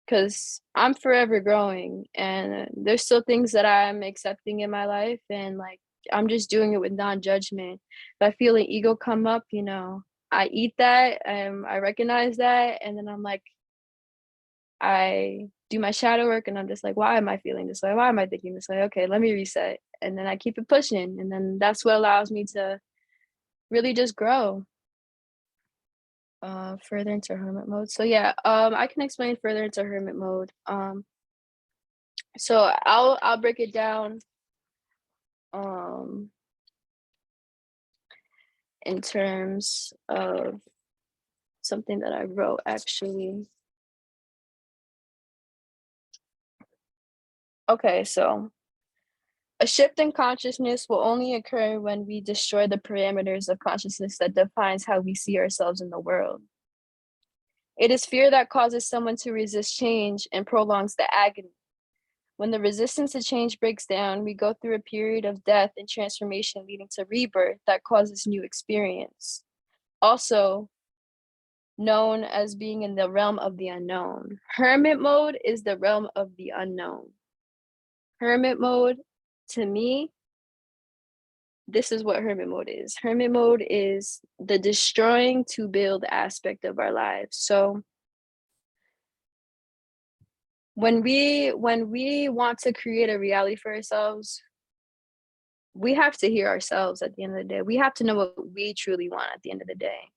Because I'm forever growing, and there's still things that I'm accepting in my life, and like I'm just doing it with non-judgment. If I feel an ego come up, I eat that, I recognize that, and then I'm like, I do my shadow work, and I'm just like, why am I feeling this way? Why am I thinking this way? Okay, let me reset, and then I keep it pushing, and then that's what allows me to really just grow further into hermit mode. So yeah, I can explain further into hermit mode. So I'll break it down um in terms of something that I wrote actually. Okay, so a shift in consciousness will only occur when we destroy the parameters of consciousness that defines how we see ourselves in the world. It is fear that causes someone to resist change and prolongs the agony. When the resistance to change breaks down, we go through a period of death and transformation leading to rebirth that causes new experience. Also known as being in the realm of the unknown. Hermit mode is the realm of the unknown. Hermit mode, to me, this is what hermit mode is. Hermit mode is the destroying to build aspect of our lives. So when we want to create a reality for ourselves, we have to hear ourselves at the end of the day. We have to know what we truly want at the end of the day.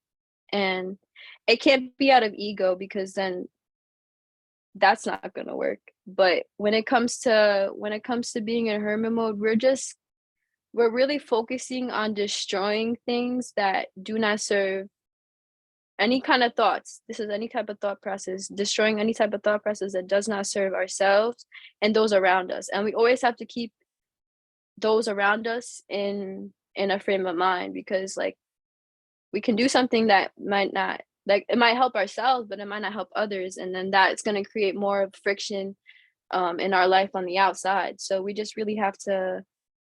And it can't be out of ego, because then that's not going to work. But when it comes to being in hermit mode, we're really focusing on destroying things that do not serve any kind of thoughts. This is any type of thought process, destroying any type of thought process that does not serve ourselves and those around us. And we always have to keep those around us in a frame of mind, because like we can do something that might not, like it might help ourselves, but it might not help others. And then that's going to create more of friction in our life on the outside. So we just really have to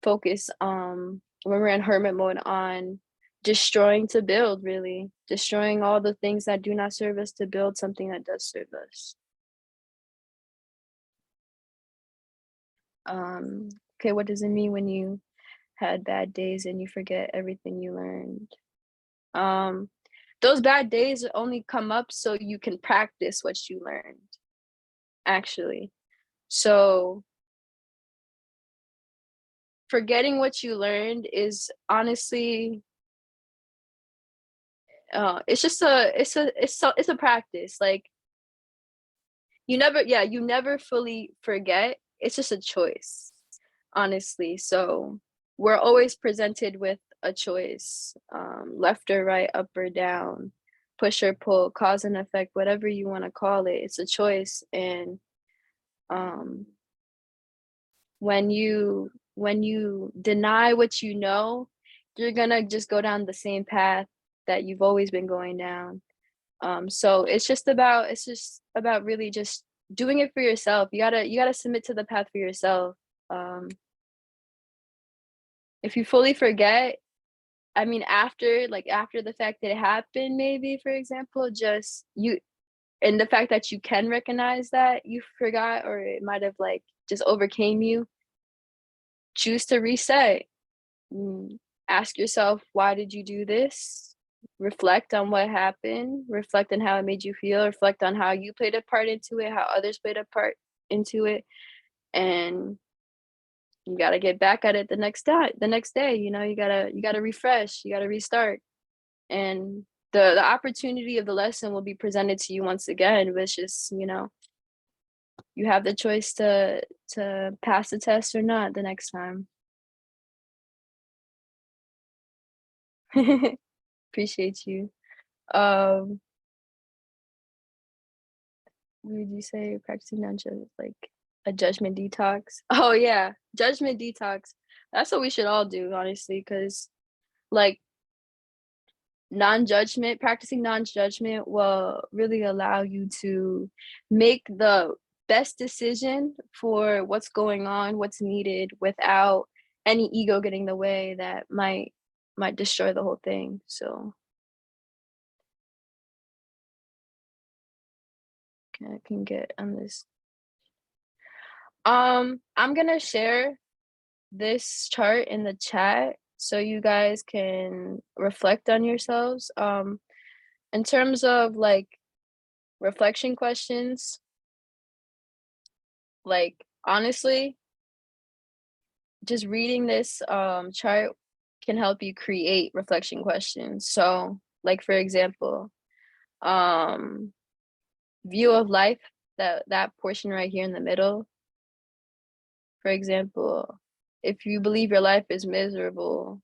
focus when we're in hermit mode on destroying to build, really destroying all the things that do not serve us to build something that does serve us. Okay, what does it mean when you had bad days and you forget everything you learned? Those bad days only come up so you can practice what you learned, actually. So forgetting what you learned is honestly it's just it's a practice. Like you never fully forget. It's just a choice, honestly. So we're always presented with a choice, left or right, up or down, push or pull, cause and effect, whatever you want to call it. It's a choice. And um when you deny what you know, you're gonna just go down the same path that you've always been going down. So it's just about really just doing it for yourself. You gotta submit to the path for yourself. Um, if you fully forget, I mean, after the fact that it happened, maybe for example, just you and the fact that you can recognize that you forgot, or it might have like just overcame you. Choose to reset. Mm, Ask yourself, why did you do this? Reflect on what happened, reflect on how it made you feel, reflect on how you played a part into it, how others played a part into it, and you got to get back at it the next day, you got to refresh, you got to restart. And the opportunity of the lesson will be presented to you once again, which is, you have the choice to pass the test or not the next time. Appreciate you. Um, what would you say practicing non-judgment, like a judgment detox? Oh yeah, judgment detox. That's what we should all do, honestly, because like practicing non-judgment will really allow you to make the best decision for what's going on, what's needed, without any ego getting in the way that might destroy the whole thing. So I can get on this. I'm gonna share this chart in the chat so you guys can reflect on yourselves. In terms of like reflection questions, like honestly, just reading this chart can help you create reflection questions. So, like for example, um, view of life, that portion right here in the middle. For example, if you believe your life is miserable,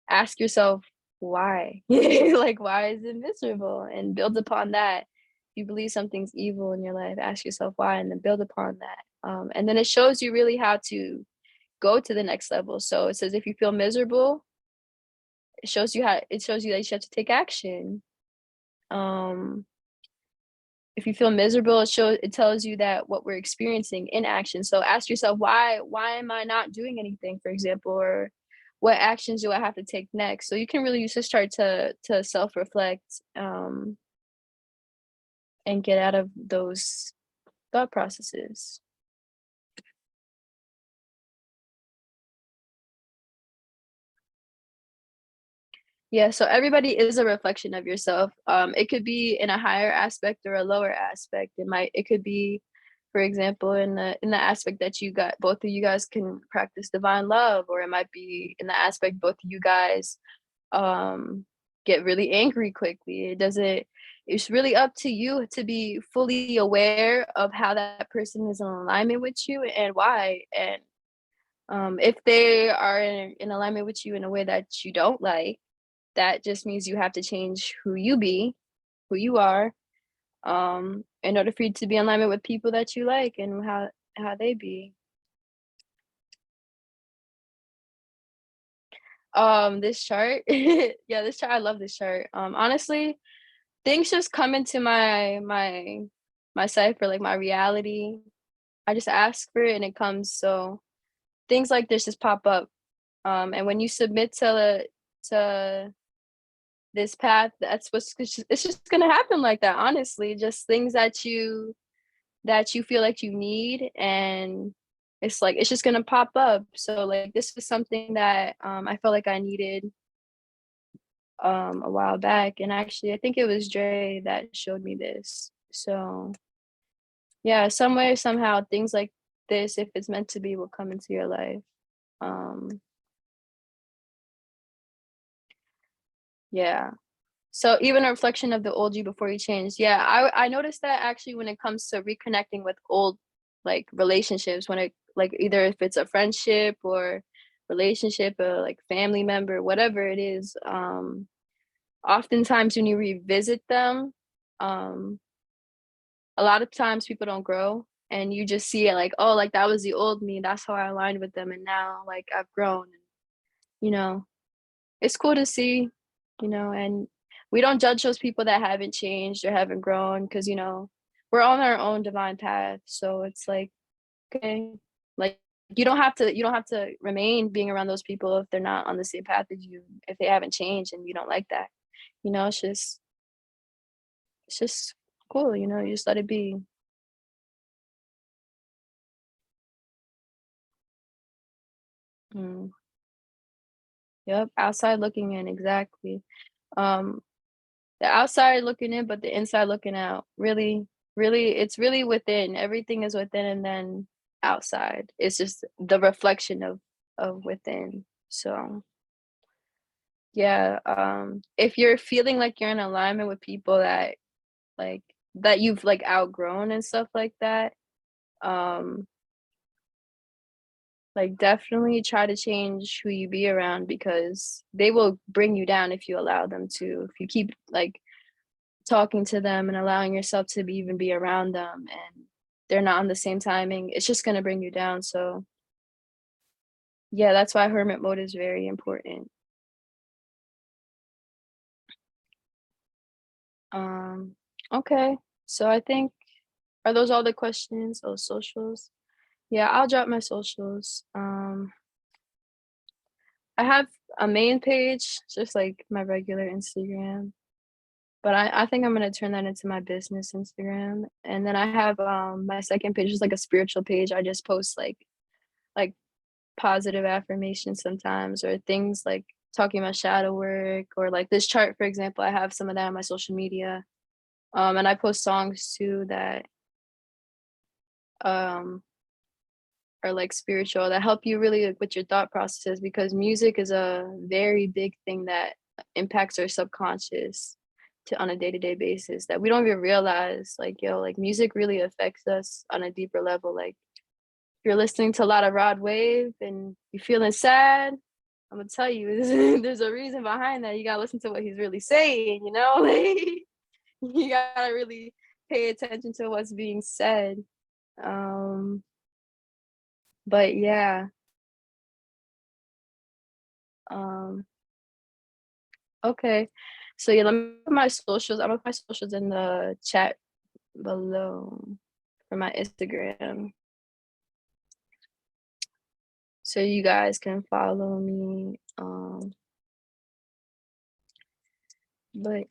ask yourself why. Like, why is it miserable? And build upon that. If you believe something's evil in your life, ask yourself why, and then build upon that. And then it shows you really how to go to the next level. So it says if you feel miserable, it shows you that you have to take action. Um, if you feel miserable, it tells you that what we're experiencing in action. So ask yourself, why am I not doing anything, for example, or what actions do I have to take next? So you can really use this chart to self-reflect, and get out of those thought processes. Yeah, so everybody is a reflection of yourself. It could be in a higher aspect or a lower aspect. It could be, for example, in the aspect that you got both of you guys can practice divine love, or it might be in the aspect both of you guys um get really angry quickly. It's really up to you to be fully aware of how that person is in alignment with you and why. And if they are in alignment with you in a way that you don't like, that just means you have to change who you are, in order for you to be in alignment with people that you like and how they be. This chart, yeah, this chart, I love this chart. Honestly, things just come into my cipher, like my reality. I just ask for it and it comes. So things like this just pop up. And when you submit to this path, that's it's just gonna happen like that. Honestly, just things that you feel like you need, and it's like it's just gonna pop up. So like this is something that I felt like I needed a while back, and actually I think it was Dre that showed me this. So yeah, some way, somehow, things like this, if it's meant to be, will come into your life. Um, yeah. So even a reflection of the old you before you changed. Yeah, I noticed that actually when it comes to reconnecting with old like relationships, when it like either if it's a friendship or relationship or like family member, whatever it is, oftentimes when you revisit them, um, a lot of times people don't grow and you just see it like, oh, like that was the old me. That's how I aligned with them. And now like I've grown and you know, it's cool to see, and we don't judge those people that haven't changed or haven't grown because, we're on our own divine path. So it's like, okay, like you don't have to remain being around those people if they're not on the same path as you, if they haven't changed and you don't like that. It's just cool, you just let it be. Mm, yep, outside looking in, exactly. Um, the outside looking in, but the inside looking out. Really, really, it's really within. Everything is within and then outside. It's just the reflection of within. So yeah, if you're feeling like you're in alignment with people like that you've like outgrown and stuff like that, um, like definitely try to change who you be around because they will bring you down if you allow them to. If you keep like talking to them and allowing yourself to even be around them and they're not on the same timing, it's just gonna bring you down. So yeah, that's why hermit mode is very important. Um, okay. So I think are those all the questions? Oh, socials. Yeah, I'll drop my socials. I have a main page, just like my regular Instagram. But I think I'm gonna turn that into my business Instagram. And then I have my second page is like a spiritual page. I just post like positive affirmations sometimes or things like talking about shadow work or like this chart for example. I have some of that on my social media, and I post songs too that um are like spiritual that help you really like, with your thought processes because music is a very big thing that impacts our subconscious on a day-to-day basis that we don't even realize like like music really affects us on a deeper level. Like if you're listening to a lot of Rod Wave and you're feeling sad, I'm gonna tell you, there's a reason behind that. You gotta listen to what he's really saying, Like you gotta really pay attention to what's being said. Um, but yeah, um, okay. So yeah, let me put my socials. I'm gonna put my socials in the chat below for my Instagram so you guys can follow me. But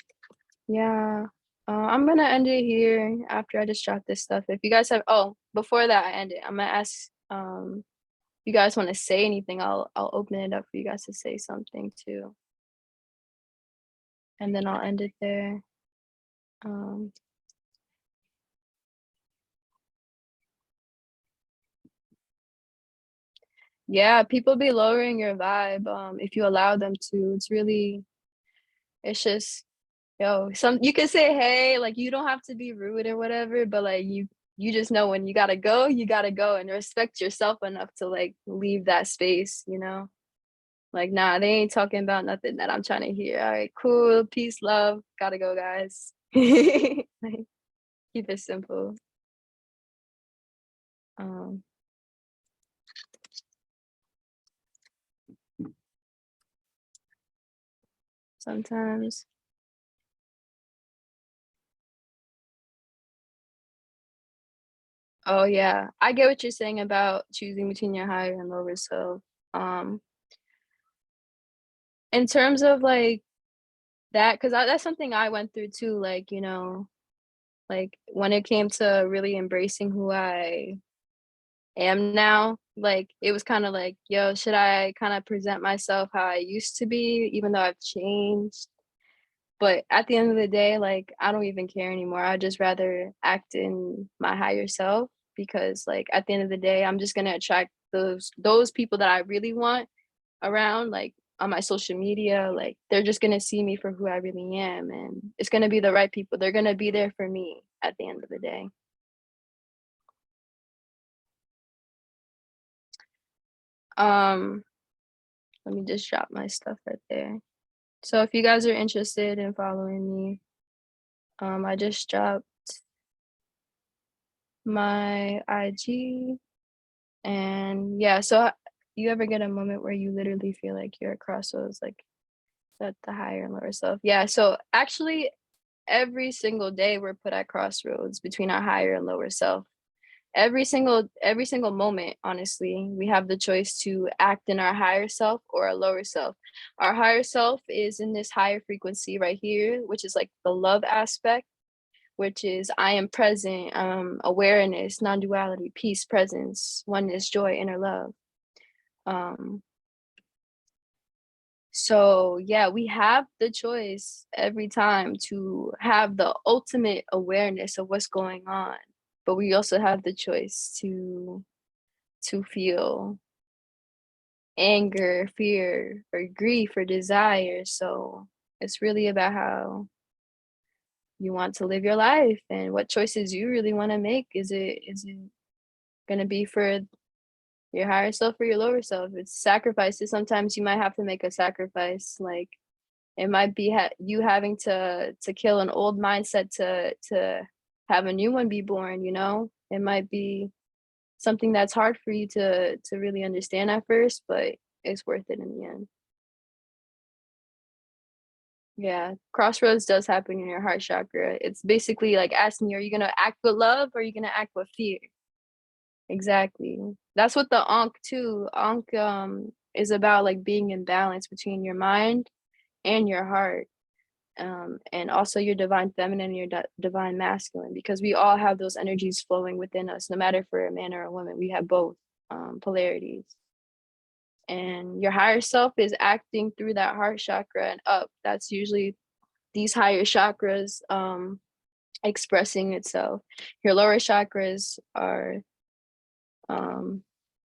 yeah, I'm gonna end it here after I just drop this stuff. If you guys have, oh, before that I end it, I'm gonna ask you guys want to say anything, I'll open it up for you guys to say something too. And then I'll end it there. Um yeah, people be lowering your vibe if you allow them to. It's just yo, some you can say hey, like you don't have to be rude or whatever, but like you just know when you gotta go and respect yourself enough to like leave that space, you know? Like, nah, they ain't talking about nothing that I'm trying to hear. All right, cool, peace, love, gotta go, guys. Like, keep it simple. Um, sometimes. Oh yeah, I get what you're saying about choosing between your higher and lower self. Um, in terms of like that, because that's something I went through too. Like, you know, like when it came to really embracing who I am now, like it was kind of like, yo, should I kind of present myself how I used to be, even though I've changed? But at the end of the day, like I don't even care anymore. I just rather act in my higher self because like at the end of the day, I'm just gonna attract those people that I really want around, like on my social media. Like they're just gonna see me for who I really am, and it's gonna be the right people. They're gonna be there for me at the end of the day. Um, let me just drop my stuff right there. So if you guys are interested in following me, I just dropped my IG. And yeah, so you ever get a moment where you literally feel like you're at crossroads, like at the higher and lower self? Yeah, so actually every single day we're put at crossroads between our higher and lower self. Every single moment, honestly, we have the choice to act in our higher self or our lower self. Our higher self is in this higher frequency right here, which is like the love aspect, which is I am present, awareness, non-duality, peace, presence, oneness, joy, inner love. Um, so yeah, we have the choice every time to have the ultimate awareness of what's going on, but we also have the choice to feel anger, fear, or grief or desire. So it's really about how you want to live your life and what choices you really want to make. Is it going to be for your higher self or your lower self? It's sacrifices. Sometimes you might have to make a sacrifice. Like it might be you having to kill an old mindset to have a new one be born. You know, it might be something that's hard for you to really understand at first, but it's worth it in the end. Yeah, crossroads does happen in your heart chakra. It's basically like asking you, are you gonna act with love or are you gonna act with fear? Exactly. That's what the Ankh too. Ankh is about like being in balance between your mind and your heart. And also your divine feminine and your divine masculine, because we all have those energies flowing within us, no matter if we're a man or a woman. We have both polarities. And your higher self is acting through that heart chakra and up. That's usually these higher chakras expressing itself. Your lower chakras are um,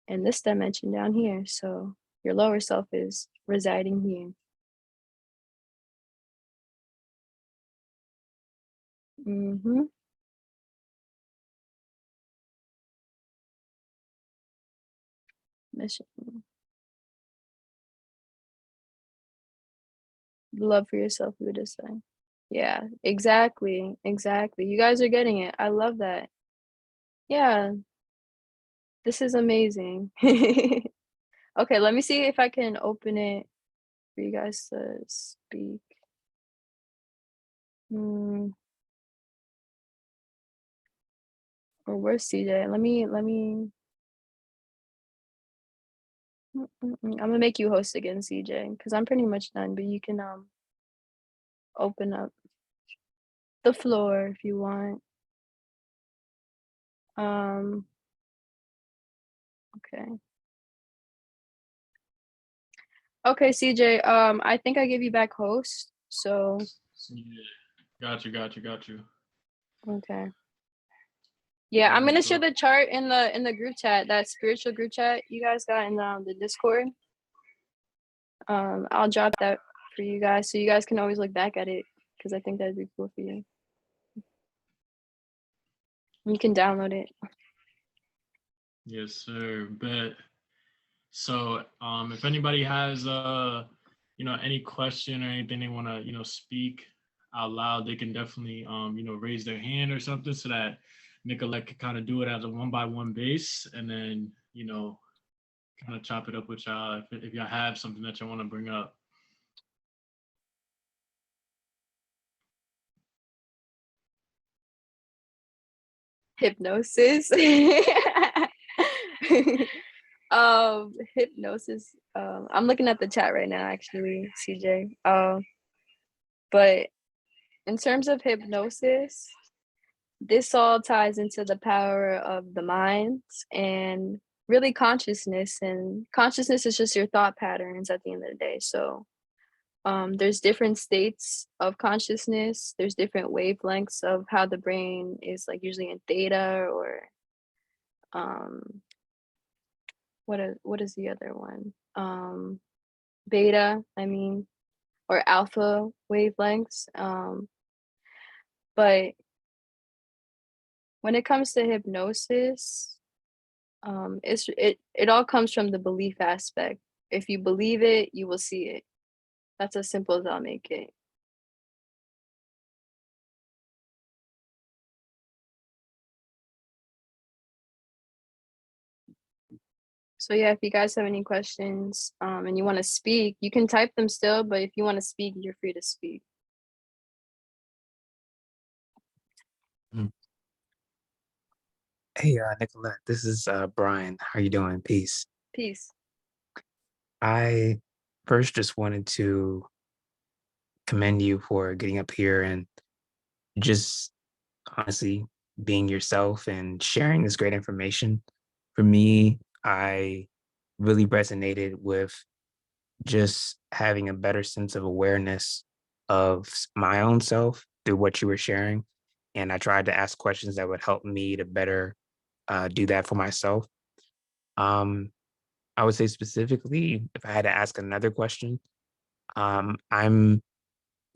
in this dimension down here. So your lower self is residing here. Mm-hmm. Mission. Love for yourself, we would just say. Yeah, exactly. Exactly. You guys are getting it. I love that. Yeah, this is amazing. Okay, let me see if I can open it for you guys to speak. Mm, Or where's CJ? I'm gonna make you host again, CJ, because I'm pretty much done, but you can open up the floor if you want. Um, okay. Okay, CJ, I think I give you back host, so Yeah. Got you. okay. Yeah, I'm gonna share So the chart in the group chat, that spiritual group chat you guys got in the Discord. I'll drop that for you guys so you guys can always look back at it because I think that'd be cool for you. You can download it. yes, sir. Bet. So if anybody has any question or anything they want to, speak out loud, they can definitely raise their hand or something so that Nicolette can kind of do it as a 1-by-1 base, and then kind of chop it up with y'all if y'all have something that y'all want to bring up. Hypnosis. Hypnosis. I'm looking at the chat right now, actually, CJ. But in terms of hypnosis, this all ties into the power of the mind and really consciousness. And consciousness is just your thought patterns at the end of the day. So there's different states of consciousness. There's different wavelengths of how the brain is, like usually in theta or um what is the other one? Beta, I mean, or alpha wavelengths. But when it comes to hypnosis, it all comes from the belief aspect. If you believe it, you will see it. That's as simple as I'll make it. So yeah, if you guys have any questions and you want to speak, you can type them still, but if you want to speak, you're free to speak. Hey, Nicolette, this is Brian. How you doing? Peace. Peace. I first just wanted to commend you for getting up here and just honestly being yourself and sharing this great information. For me, I really resonated with just having a better sense of awareness of my own self through what you were sharing. And I tried to ask questions that would help me to better do that for myself. Um, I would say specifically, if I had to ask another question, I'm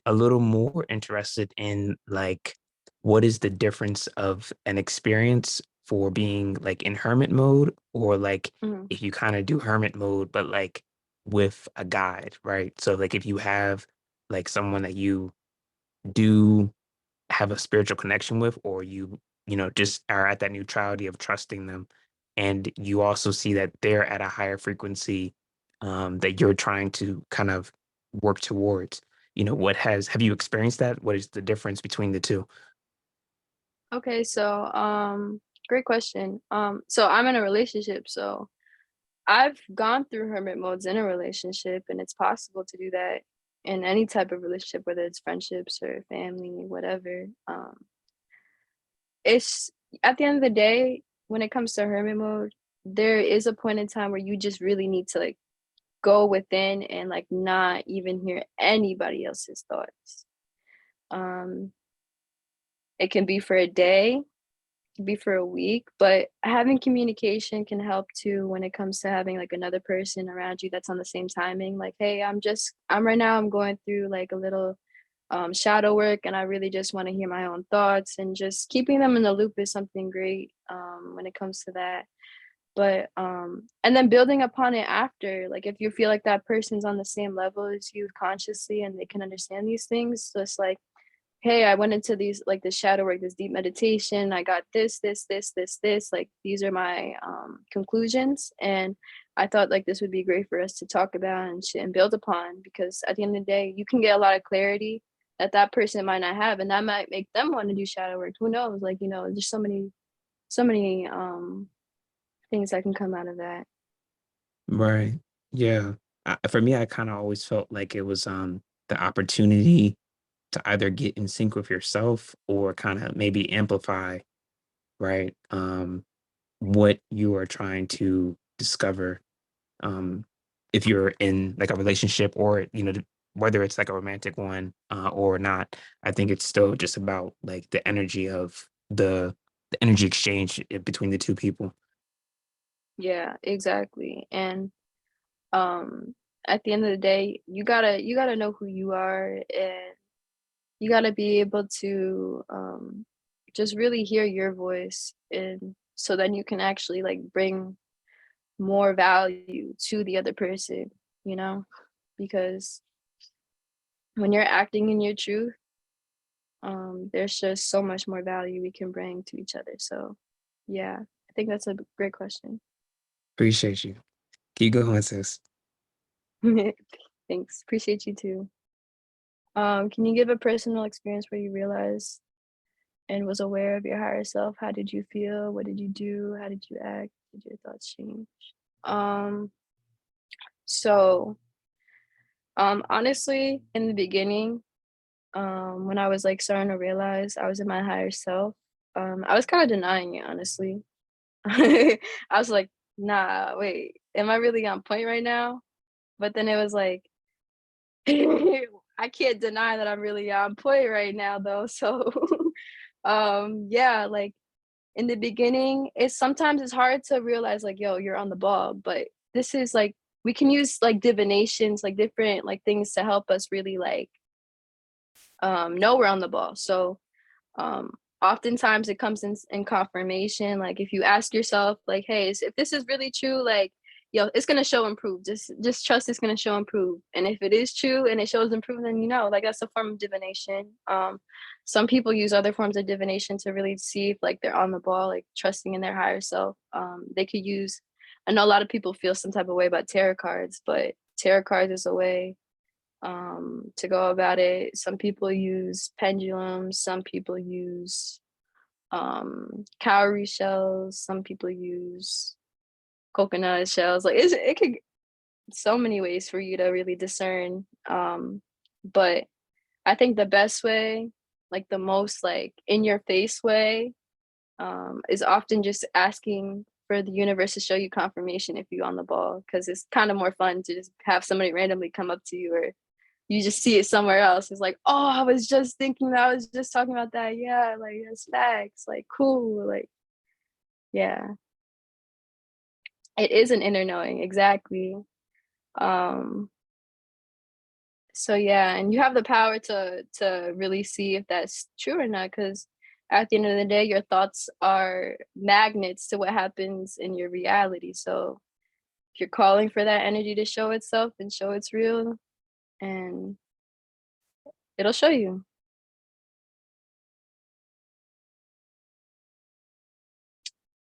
a little more interested in like, what is the difference of an experience for being like in hermit mode, or like Mhm. if you kind of do hermit mode, but like with a guide, right? So like if you have like someone that you do have a spiritual connection with, or you just are at that neutrality of trusting them, and you also see that they're at a higher frequency that you're trying to kind of work towards. What have you experienced that? What is the difference between the two? Okay, so great question. So I'm in a relationship, so I've gone through hermit modes in a relationship, and it's possible to do that in any type of relationship, whether it's friendships or family, whatever. It's at the end of the day, when it comes to hermit mode, there is a point in time where you just really need to like go within and like not even hear anybody else's thoughts. Um, it can be for a day, be for a week, but having communication can help too when it comes to having like another person around you that's on the same timing. Like, hey, I'm right now, I'm going through like a little shadow work, and I really just want to hear my own thoughts, and just keeping them in the loop is something great when it comes to that. But and then building upon it after, like if you feel like that person's on the same level as you consciously and they can understand these things, just like, hey, I went into these like this shadow work, this deep meditation. I got this. Like these are my conclusions, and I thought like this would be great for us to talk about and shit and build upon, because at the end of the day, you can get a lot of clarity that that person might not have, and that might make them want to do shadow work. Who knows? Like there's so many so many things that can come out of that. Right. Yeah. For me, I kind of always felt like it was the opportunity to either get in sync with yourself or kind of maybe amplify, right? What you are trying to discover. Um, if you're in like a relationship or, whether it's like a romantic one or not, I think it's still just about like the energy of the energy exchange between the two people. Yeah, exactly. And um at the end of the day, you gotta know who you are, and you gotta be able to just really hear your voice, and so then you can actually like bring more value to the other person, you know? Because when you're acting in your truth, there's just so much more value we can bring to each other. So yeah, I think that's a great question. Appreciate you. Keep going, sis. Thanks. Appreciate you too. Can you give a personal experience where you realized and was aware of your higher self? How did you feel? What did you do? How did you act? Did your thoughts change? Um, so honestly, in the beginning, when I was like starting to realize I was in my higher self, I was kind of denying it, honestly. I was like, nah, wait, am I really on point right now? But then it was like, I can't deny that I'm really on point right now though. So yeah, like in the beginning, it's hard to realize like, yo, you're on the ball, but this is like we can use like divinations, like different like things to help us really like know we're on the ball. So um oftentimes it comes in confirmation, like if you ask yourself like, hey, if this is really true, like yo, it's gonna show improve, just trust it's gonna show improve. And if it is true and it shows improve, then you know, like that's a form of divination. Some people use other forms of divination to really see if like they're on the ball, like trusting in their higher self. They could use, I know a lot of people feel some type of way about tarot cards, but tarot cards is a way to go about it. Some people use pendulums, some people use cowrie shells, some people use coconut shells. Like it could so many ways for you to really discern. But I think the best way, like the most like in your face way, is often just asking for the universe to show you confirmation if you're on the ball, because it's kind of more fun to just have somebody randomly come up to you, or you just see it somewhere else. It's like, oh, I was just thinking that, I was just talking about that. Yeah, like that's facts. Like cool. Like, yeah. It is an inner knowing, exactly. Um, so yeah, and you have the power to really see if that's true or not, because at the end of the day, your thoughts are magnets to what happens in your reality. So if you're calling for that energy to show itself and show it's real, and it'll show you.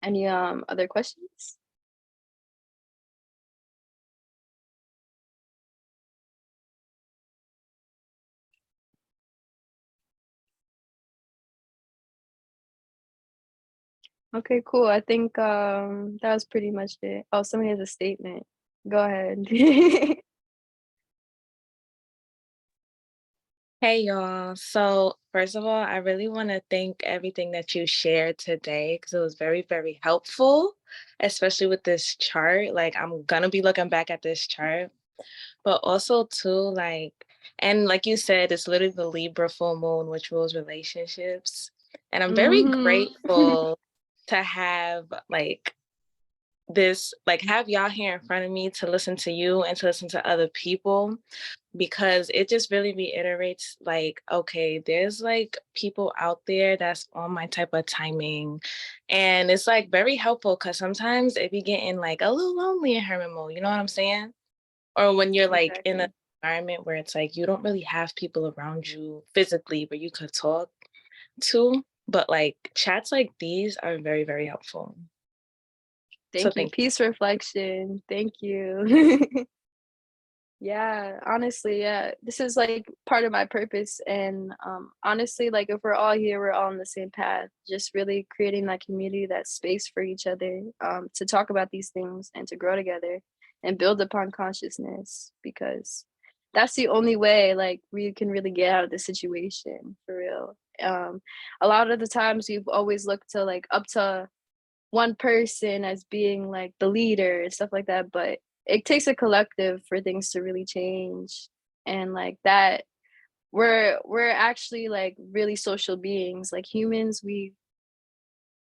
Any other questions? Okay, cool. I think that was pretty much it. Oh, somebody has a statement. Go ahead. Hey y'all. So, first of all, I really want to thank everything that you shared today because it was very, very helpful, especially with this chart. Like, I'm gonna be looking back at this chart, but also, too, like, and like you said, it's literally the Libra full moon, which rules relationships. And I'm very Mhm. grateful to have like this, like, have y'all here in front of me to listen to you and to listen to other people because it just really reiterates like, okay, there's like people out there that's on my type of timing, and it's like very helpful because sometimes it be getting like a little lonely in hermit mode, you know what I'm saying? Or when you're like in an Exactly. environment where it's like you don't really have people around you physically where you could talk to, but like chats like these are very, very helpful. So Thank you. thank you. Peace reflection. Thank you. Yeah, honestly, yeah. This is like part of my purpose. And honestly, like if we're all here, we're all on the same path. Just really creating that community, that space for each other, to talk about these things and to grow together and build upon consciousness, because that's the only way like we can really get out of the situation for real. A lot of the times we've always looked to like up to one person as being like the leader and stuff like that, but it takes a collective for things to really change. And like that, we're actually like really social beings. Like humans,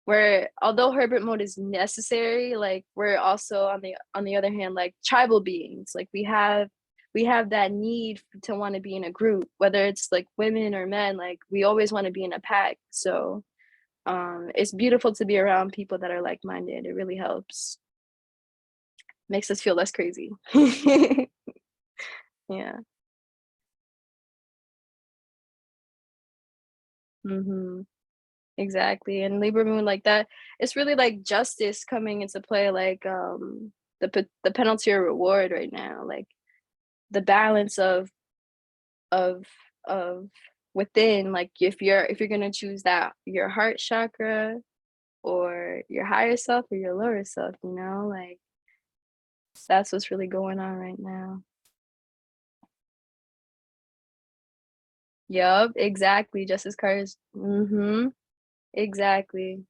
we're, although Herbert mode is necessary, like we're also on the other hand like tribal beings. Like we have that need to want to be in a group, whether it's like women or men. Like we always want to be in a pack. So it's beautiful to be around people that are like-minded. It really helps, makes us feel less crazy. Yeah. Hmm. Exactly. And Libra moon, like that, it's really like justice coming into play, like the penalty or reward right now, like the balance of of within, like if you're gonna choose that your heart chakra or your higher self or your lower self, like that's what's really going on right now. Yup, exactly. Justice cards. Mm-hmm. Exactly.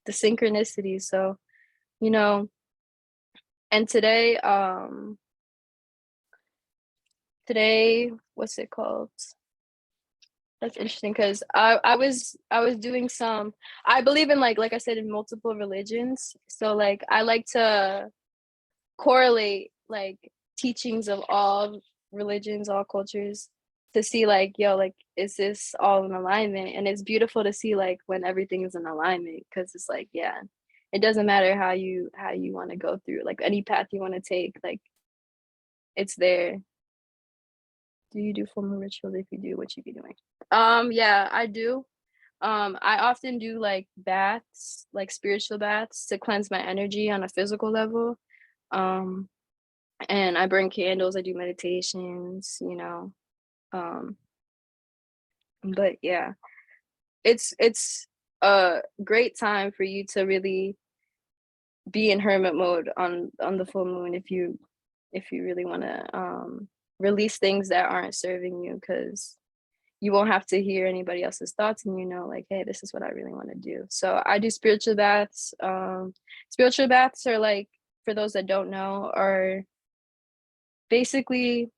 The synchronicity. So, you know, and today, what's it called? That's interesting because I was doing some, I believe in like I said, in multiple religions. So like I like to correlate like teachings of all religions, all cultures, to see like, yo, like is this all in alignment? And it's beautiful to see like when everything is in alignment, because it's like, yeah, it doesn't matter how you want to go through, like any path you want to take, like it's there. Do you do full moon rituals? If you do, what you be doing? Yeah, I do. I often do like baths, like spiritual baths, to cleanse my energy on a physical level. Um, and I burn candles, I do meditations. Um, but yeah, it's a great time for you to really be in hermit mode on the full moon, if you really want to release things that aren't serving you, because you won't have to hear anybody else's thoughts, and like, hey, this is what I really want to do. So I do spiritual baths. Spiritual baths are like, for those that don't know, are basically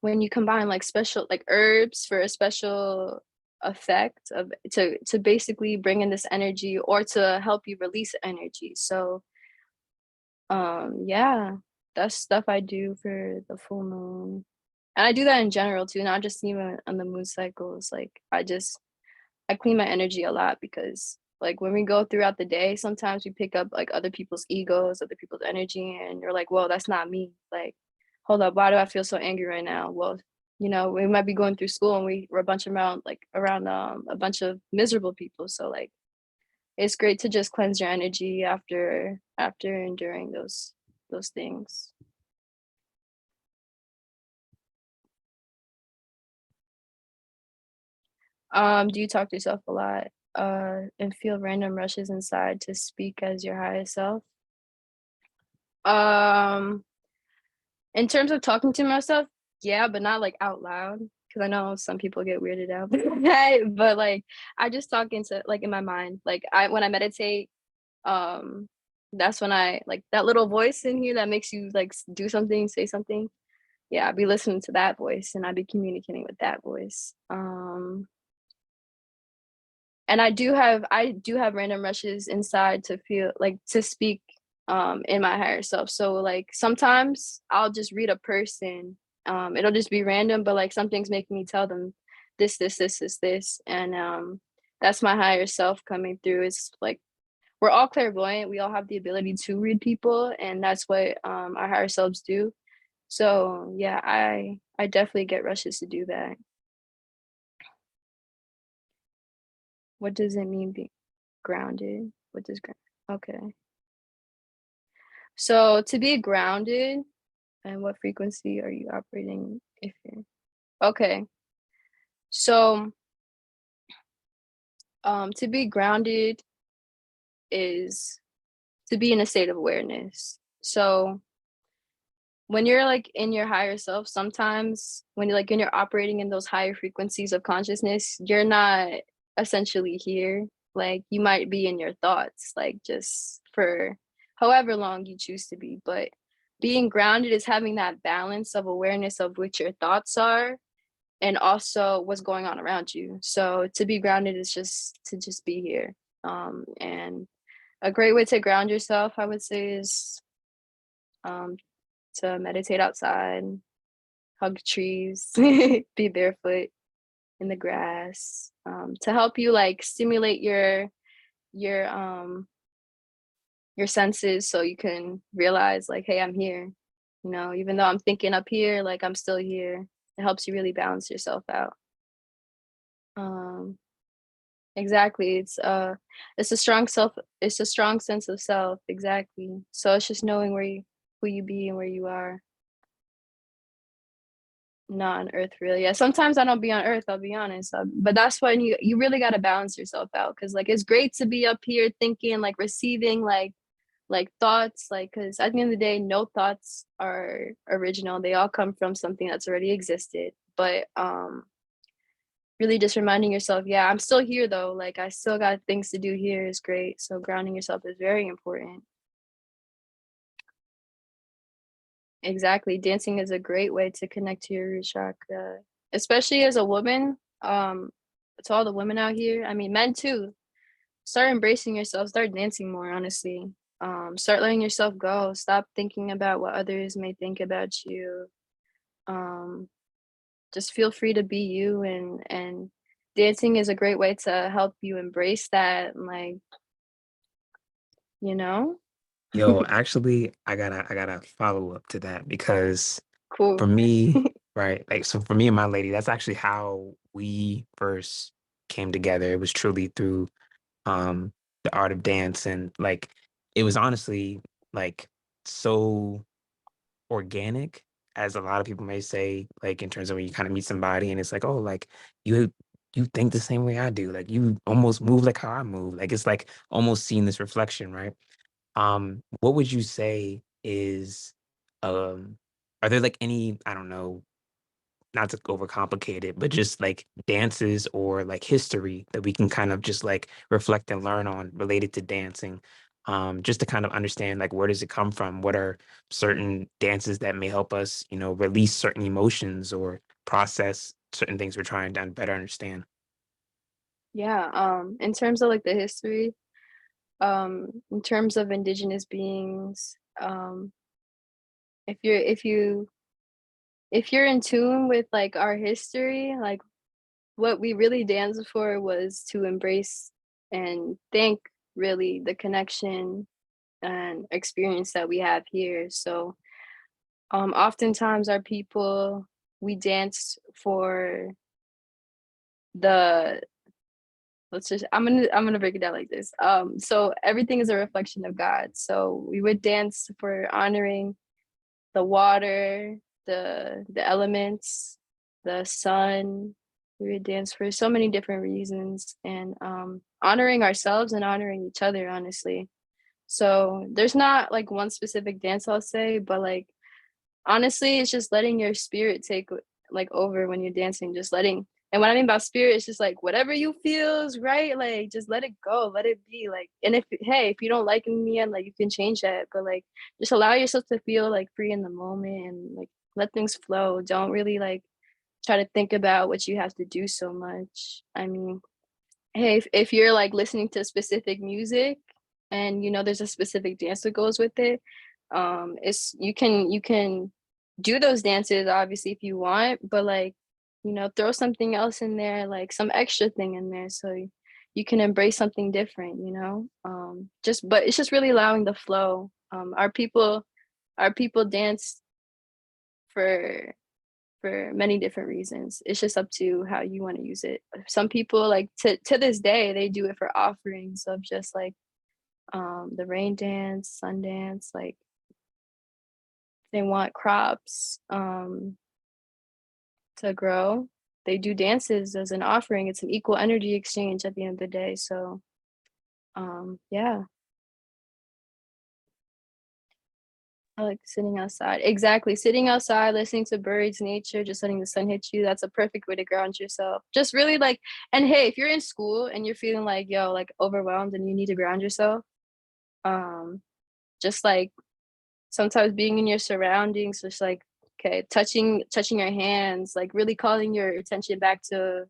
when you combine like special like herbs for a special effect of to basically bring in this energy or to help you release energy. So yeah, that's stuff I do for the full moon. And I do that in general too, not just even on the moon cycles. Like I clean my energy a lot, because like when we go throughout the day, sometimes we pick up like other people's egos, other people's energy, and you're like, well, that's not me. Like, hold up, why do I feel so angry right now? Well, we might be going through school and we're a bunch around a bunch of miserable people. So like it's great to just cleanse your energy after enduring those things. Do you talk to yourself a lot, and feel random rushes inside to speak as your highest self? Um, in terms of talking to myself, yeah, but not like out loud, because I know some people get weirded out by that. But like, I just talk into like in my mind. Like when I meditate, um, that's when I like that little voice in here that makes you like do something, say something. Yeah, I'd be listening to that voice and I'd be communicating with that voice. And I do have random rushes inside to feel like to speak in my higher self. So like sometimes I'll just read a person. It'll just be random, but like something's making me tell them this, and that's my higher self coming through. It's like we're all clairvoyant. We all have the ability to read people, and that's what our higher selves do. So yeah, I definitely get rushes to do that. What does it mean be grounded? What does ground? Okay. So to be grounded, And what frequency are you operating if you're okay. So to be grounded is to be in a state of awareness. So when you're like in your higher self, sometimes when you're operating in those higher frequencies of consciousness, you're not essentially here. Like you might be in your thoughts, like just for however long you choose to be. But being grounded is having that balance of awareness of what your thoughts are and also what's going on around you. So to be grounded is just to just be here. And a great way to ground yourself, I would say, is um, to meditate outside, hug trees, be barefoot in the grass, to help you like stimulate your your senses so you can realize like, hey, I'm here. You know, even though I'm thinking up here, like I'm still here. It helps you really balance yourself out. Um, exactly. It's a strong self, it's a strong sense of self, exactly. So it's just knowing who you be and where you are. Not on earth really. Yeah, sometimes I don't be on earth, I'll be honest. But that's when you really got to balance yourself out because like it's great to be up here thinking like receiving like thoughts like because at the end of the day no thoughts are original. They all come from something that's already existed. But really just reminding yourself, yeah, I'm still here though. Like I still got things to do here is great. So grounding yourself is very important. Exactly. Dancing is a great way to connect to your root chakra, especially as a woman. To all the women out here, I mean, men too. Start embracing yourself. Start dancing more. Honestly, start letting yourself go. Stop thinking about what others may think about you. Um, just feel free to be you, and dancing is a great way to help you embrace that. And like, you know, Yo, actually, I gotta follow up to that because cool. for me, right, like so for me and my lady, that's actually how we first came together. It was truly through the art of dance and like it was honestly like so organic as a lot of people may say, like in terms of when you kind of meet somebody and it's like, oh, like you you think the same way I do. Like you almost move like how I move. Like it's like almost seeing this reflection, right? What would you say is um are there like any, I don't know, not to overcomplicate it, but just like dances or like history that we can kind of just like reflect and learn on related to dancing, just to kind of understand like where does it come from? What are certain dances that may help us, you know, release certain emotions or process certain things we're trying to better understand? Yeah. In terms of like the history, in terms of indigenous beings, if you're in tune with like our history, like what we really danced for was to embrace and thank really the connection and experience that we have here. So oftentimes our people we dance for the I'm gonna break it down like this. So everything is a reflection of God. So we would dance for honoring the water, the elements, the sun. We would dance for so many different reasons and honoring ourselves and honoring each other, honestly. So there's not like one specific dance I'll say, but like honestly, it's just letting your spirit take like over when you're dancing, just letting and what I mean by spirit is just like whatever you feel is right, like just let it go, let it be like and if hey, if you don't like it in the end, like you can change that. But like just allow yourself to feel like free in the moment and like let things flow. Don't really like try to think about what you have to do so much. I mean, hey, if you're like listening to specific music and you know there's a specific dance that goes with it, it's you can do those dances obviously if you want, but like you know throw something else in there, like some extra thing in there, so you can embrace something different, you know. Just but it's just really allowing the flow. Our people dance for many different reasons. It's just up to how you want to use it. Some people like to this day they do it for offerings of just like the rain dance, sun dance, like they want crops to grow, they do dances as an offering. It's an equal energy exchange at the end of the day. So yeah, I like sitting outside. Exactly. Sitting outside, listening to birds, nature, just letting the sun hit you. That's a perfect way to ground yourself. Just really like, and hey, if you're in school and you're feeling like, yo, like overwhelmed and you need to ground yourself, um, just like sometimes being in your surroundings, just like, okay, touching your hands, like really calling your attention back to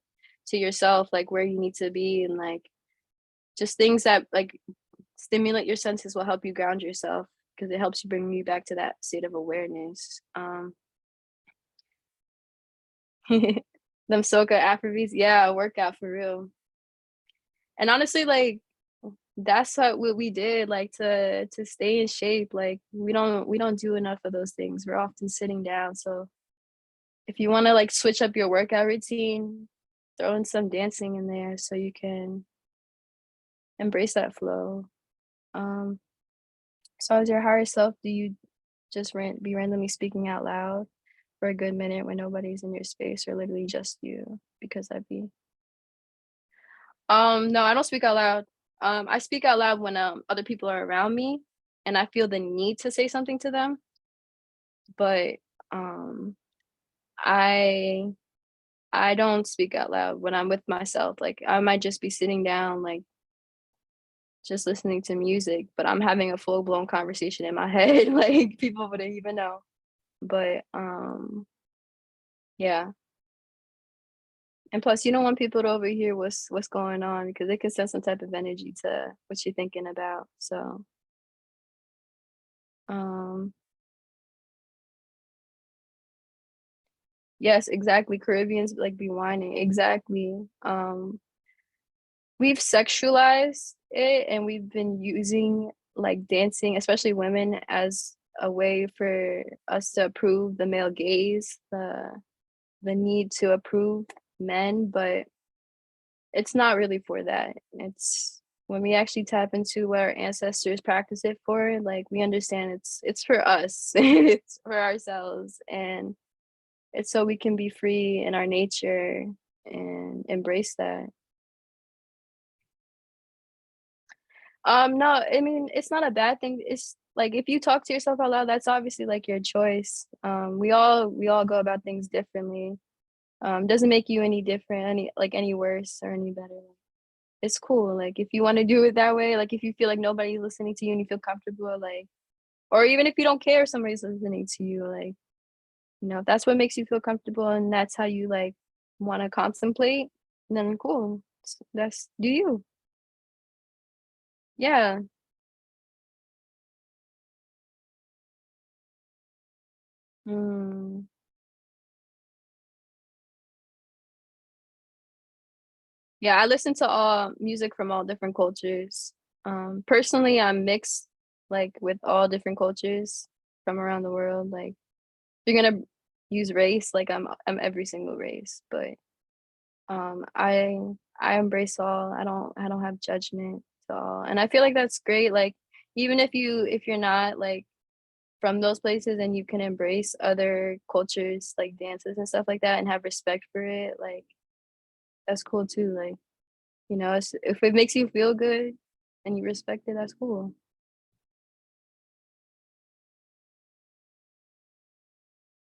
yourself, like where you need to be, and like just things that like stimulate your senses will help you ground yourself because it helps you bring you back to that state of awareness. Them soca Afrobeats, yeah, a workout for real. And honestly, like that's what we did, like to stay in shape. Like we don't do enough of those things. We're often sitting down. So if you want to like switch up your workout routine, throw in some dancing in there so you can embrace that flow. Um, so as your higher self, do you just be randomly speaking out loud for a good minute when nobody's in your space or literally just you? Because that'd be no, I don't speak out loud. I speak out loud when other people are around me and I feel the need to say something to them. But um I I don't speak out loud when I'm with myself. Like I might just be sitting down, like just listening to music, but I'm having a full blown conversation in my head. Like people wouldn't even know. But yeah. And plus you don't want people to overhear what's going on because it can send some type of energy to what you're thinking about. So um yes, exactly. Caribbeans like be whining. Exactly. We've sexualized it and we've been using like dancing, especially women, as a way for us to approve the male gaze, the need to approve men, but it's not really for that. It's when we actually tap into what our ancestors practice it for, like we understand it's for us, it's for ourselves, and it's so we can be free in our nature and embrace that. No, I mean, it's not a bad thing. It's like if you talk to yourself out loud, that's obviously like your choice. We all go about things differently. Doesn't make you any different, any worse or any better. It's cool. Like if you want to do it that way, like if you feel like nobody's listening to you and you feel comfortable, like, or even if you don't care if somebody's listening to you, like, if that's what makes you feel comfortable and that's how you like want to contemplate, then cool. That's do you. Yeah. Mm. Yeah, I listen to all music from all different cultures. Personally, I'm mixed, like with all different cultures from around the world. Like, if you're gonna use race, like I'm every single race, but I embrace all. I don't have judgment to all, and I feel like that's great. Like, even if you're not like from those places and you can embrace other cultures, like dances and stuff like that, and have respect for it, like that's cool too. Like. If it makes you feel good and you respect it, that's cool.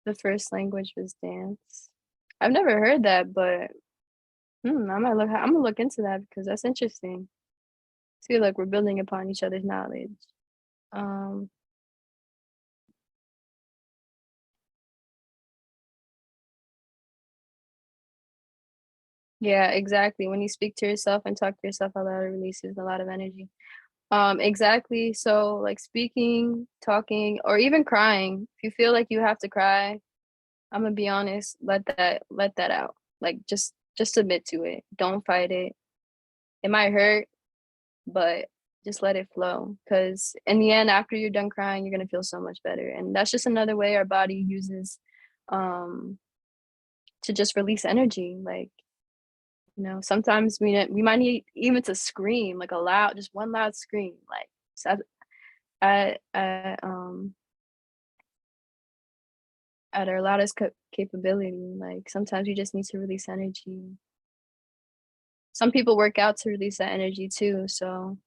The first language was dance. I've never heard that, but I'm gonna look into that because that's interesting. See, like we're building upon each other's knowledge. Um, yeah, exactly. When you speak to yourself and talk to yourself out loud, it releases a lot of energy. Exactly. So like speaking, talking, or even crying. If you feel like you have to cry, I'm gonna be honest, let that out. Like just submit to it. Don't fight it. It might hurt, but just let it flow. Cause in the end, after you're done crying, you're gonna feel so much better. And that's just another way our body uses um to just release energy. Like, sometimes we might need even to scream, like a loud, just one loud scream. Like so I at our loudest capability. Like sometimes you just need to release energy. Some people work out to release that energy too. So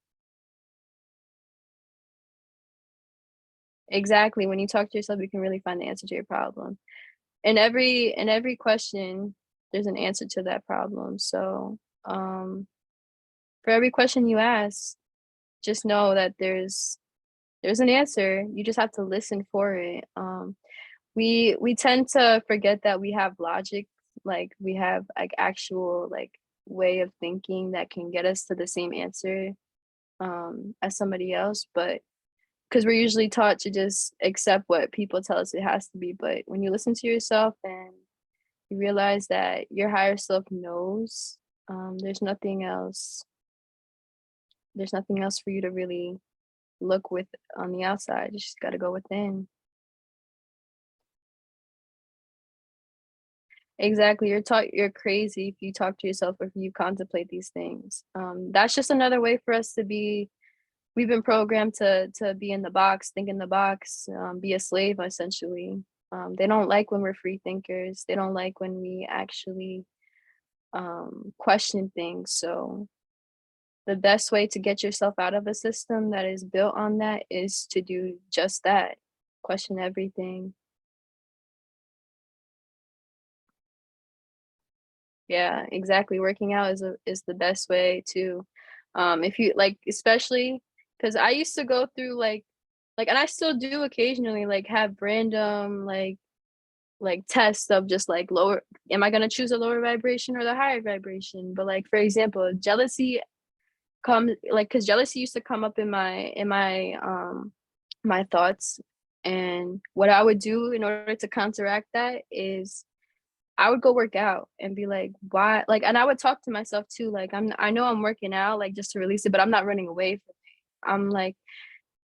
exactly, when you talk to yourself, you can really find the answer to your problem. In every question, there's an answer to that problem. So for every question you ask, just know that there's an answer. You just have to listen for it. We tend to forget that we have logic, like we have like actual like way of thinking that can get us to the same answer as somebody else, but because we're usually taught to just accept what people tell us it has to be. But when you listen to yourself and you realize that your higher self knows, there's nothing else. There's nothing else for you to really look with on the outside. You just got to go within. Exactly. You're crazy if you talk to yourself or if you contemplate these things. That's just another way for us to be. We've been programmed to be in the box, think in the box, be a slave essentially. They don't like when we're free thinkers. They don't like when we actually question things. So the best way to get yourself out of a system that is built on that is to do just that. Question everything. Yeah, exactly. Working out is the best way to, if you like, especially because I used to go through and I still do occasionally like have random like tests of just like lower. Am I gonna choose a lower vibration or the higher vibration? But like for example, jealousy comes like because jealousy used to come up in my thoughts, and what I would do in order to counteract that is I would go work out and be like, why? Like, and I would talk to myself too. Like, I know I'm working out, like, just to release it, but I'm not running away from it. I'm like,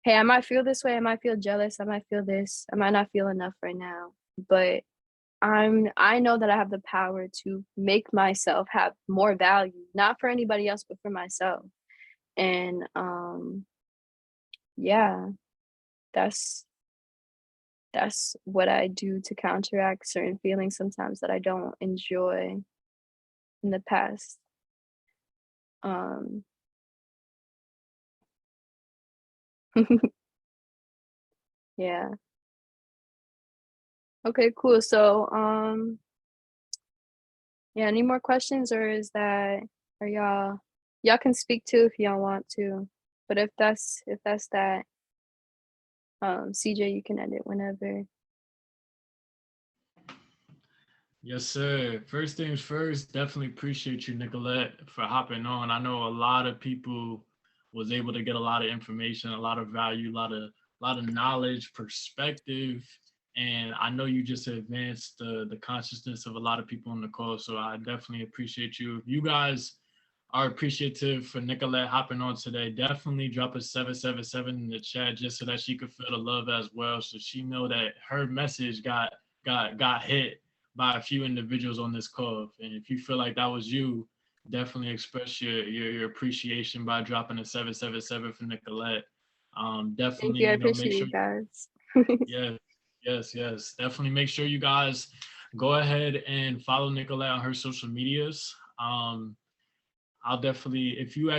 hey, I might feel this way. I might feel jealous. I might feel this. I might not feel enough right now. But I know that I have the power to make myself have more value, not for anybody else, but for myself. And yeah, that's that's what I do to counteract certain feelings sometimes that I don't enjoy in the past. Um, yeah. Okay, cool. So, yeah, any more questions or is that are y'all can speak too if y'all want to. But if that's that, CJ, you can end it whenever. Yes, sir. First things first, definitely appreciate you, Nicolette, for hopping on. I know a lot of people was able to get a lot of information, a lot of value, a lot of knowledge, perspective, and I know you just advanced the consciousness of a lot of people on the call. So I definitely appreciate you. If you guys are appreciative for Nicolette hopping on today, definitely drop a 777 in the chat just so that she could feel the love as well, so she know that her message got hit by a few individuals on this call. And if you feel like that was you, definitely express your appreciation by dropping a 777 for Nicolette. Thank Definitely, you. I make appreciate sure, you guys. yeah, yes. Definitely make sure you guys go ahead and follow Nicolette on her social medias. I'll definitely, if you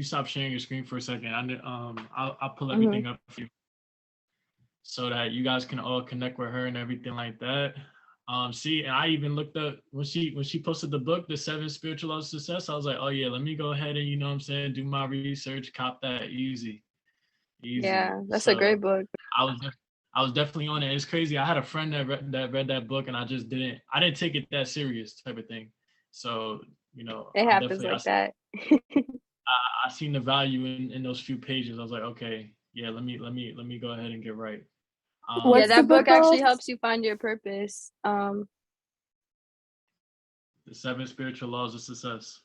stop sharing your screen for a second, I'll pull Mhm. everything up for you so that you guys can all connect with her and everything like that. See, and I even looked up when she posted the book, The Seven Spiritual Laws of Success. I was like, oh yeah, let me go ahead and what I'm saying, do my research, cop that easy. Yeah, that's a So great book. I was I was definitely on it. It's crazy. I had a friend that read that book, and I didn't take it that serious type of thing. So It I'm happens definitely like that. I seen the value in those few pages. I was like, okay, yeah, let me go ahead and get right. Yeah, What's Um, the that book book actually called? helps you find your purpose. the Seven Spiritual Laws of Success.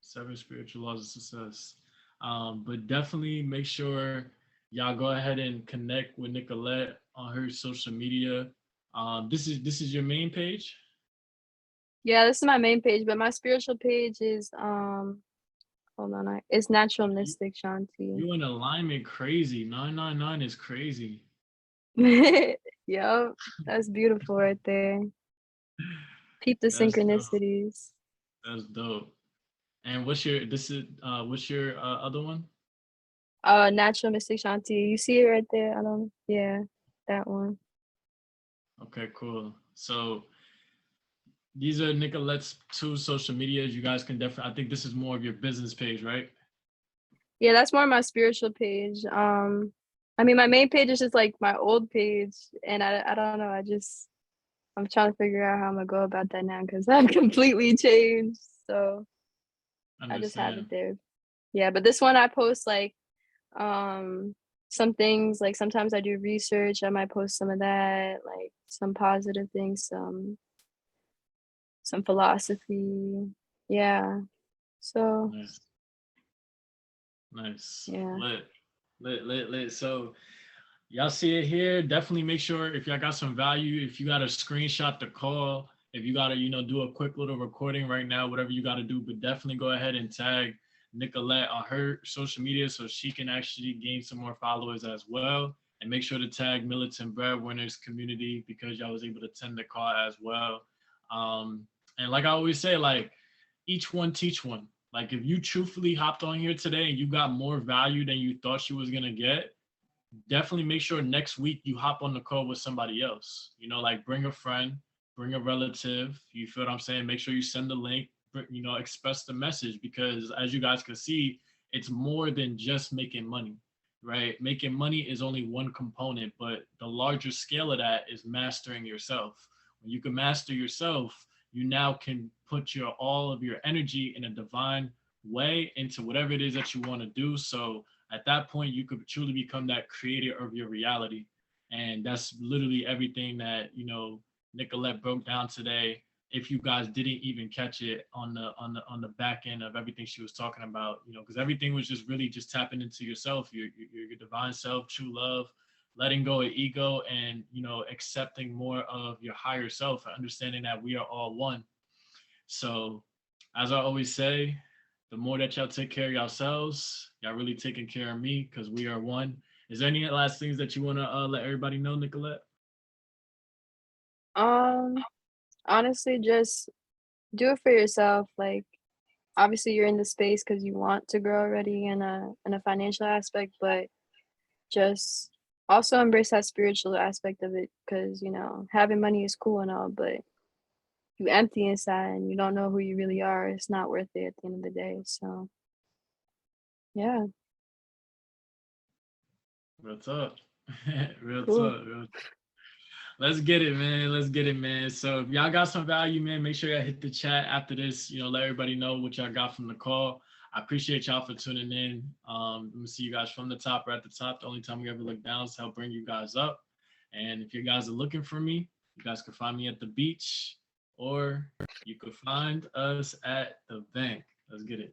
Seven Spiritual Laws of Success. But definitely make sure y'all go ahead and connect with Nicolette on her social media. This is your main page. Yeah, this is my main page, but my spiritual page is Hold on, it's Natural You, Mystic Shanti. you in alignment crazy. 999 is crazy. Yup, that's beautiful right there. Peep the That's dope. synchronicities. That's dope. And what's your other one? Natural Mystic Shanti. You see it right there? Yeah, that one. Okay, cool. So these are Nicolette's two social medias. You guys can definitely, I think this is more of your business page, right? Yeah, that's more my spiritual page. I mean, my main page is just like my old page, and I don't know. I'm trying to figure out how I'm gonna go about that now because I've completely changed. So I just have it Understand. there. Yeah, but this one I post like um some things, like sometimes I do research. I might post some of that, like some positive things, some philosophy. Yeah. So Nice. Nice. yeah. Lit. So y'all see it here. Definitely make sure if y'all got some value, if you got to screenshot the call, if you got to, do a quick little recording right now, whatever you got to do, but definitely go ahead and tag Nicolette on her social media so she can actually gain some more followers as well. And make sure to tag Militant Breadwinners community because y'all was able to attend the call as well. And like I always say, like each one teach one. Like if you truthfully hopped on here today and you got more value than you thought you was gonna get, definitely make sure next week you hop on the call with somebody else. Like bring a friend, bring a relative. You feel what I'm saying? Make sure you send the link, express the message because as you guys can see, it's more than just making money, right? Making money is only one component, but the larger scale of that is mastering yourself. When you can master yourself, you now can put all of your energy in a divine way into whatever it is that you want to do. So at that point, you could truly become that creator of your reality. And that's literally everything that, Nicolette broke down today. If you guys didn't even catch it on the back end of everything she was talking about, because everything was just really just tapping into yourself, your divine self, true love, letting go of ego, and accepting more of your higher self, and understanding that we are all one. So, as I always say, the more that y'all take care of yourselves, y'all really taking care of me because we are one. Is there any last things that you want to let everybody know, Nicolette? Um, Honestly, just do it for yourself. Like obviously you're in the space because you want to grow already in a financial aspect, but just also embrace that spiritual aspect of it because having money is cool and all, but you empty inside and you don't know who you really are. It's not worth it at the end of the day. So yeah, Real talk. Real cool. talk. Let's get it, man. Let's get it, man. So if y'all got some value, man, make sure y'all hit the chat after this. Let everybody know what y'all got from the call. I appreciate y'all for tuning in. Let me see you guys from the top or at the top. The only time we ever look down is to help bring you guys up. And if you guys are looking for me, you guys can find me at the beach or you could find us at the bank. Let's get it.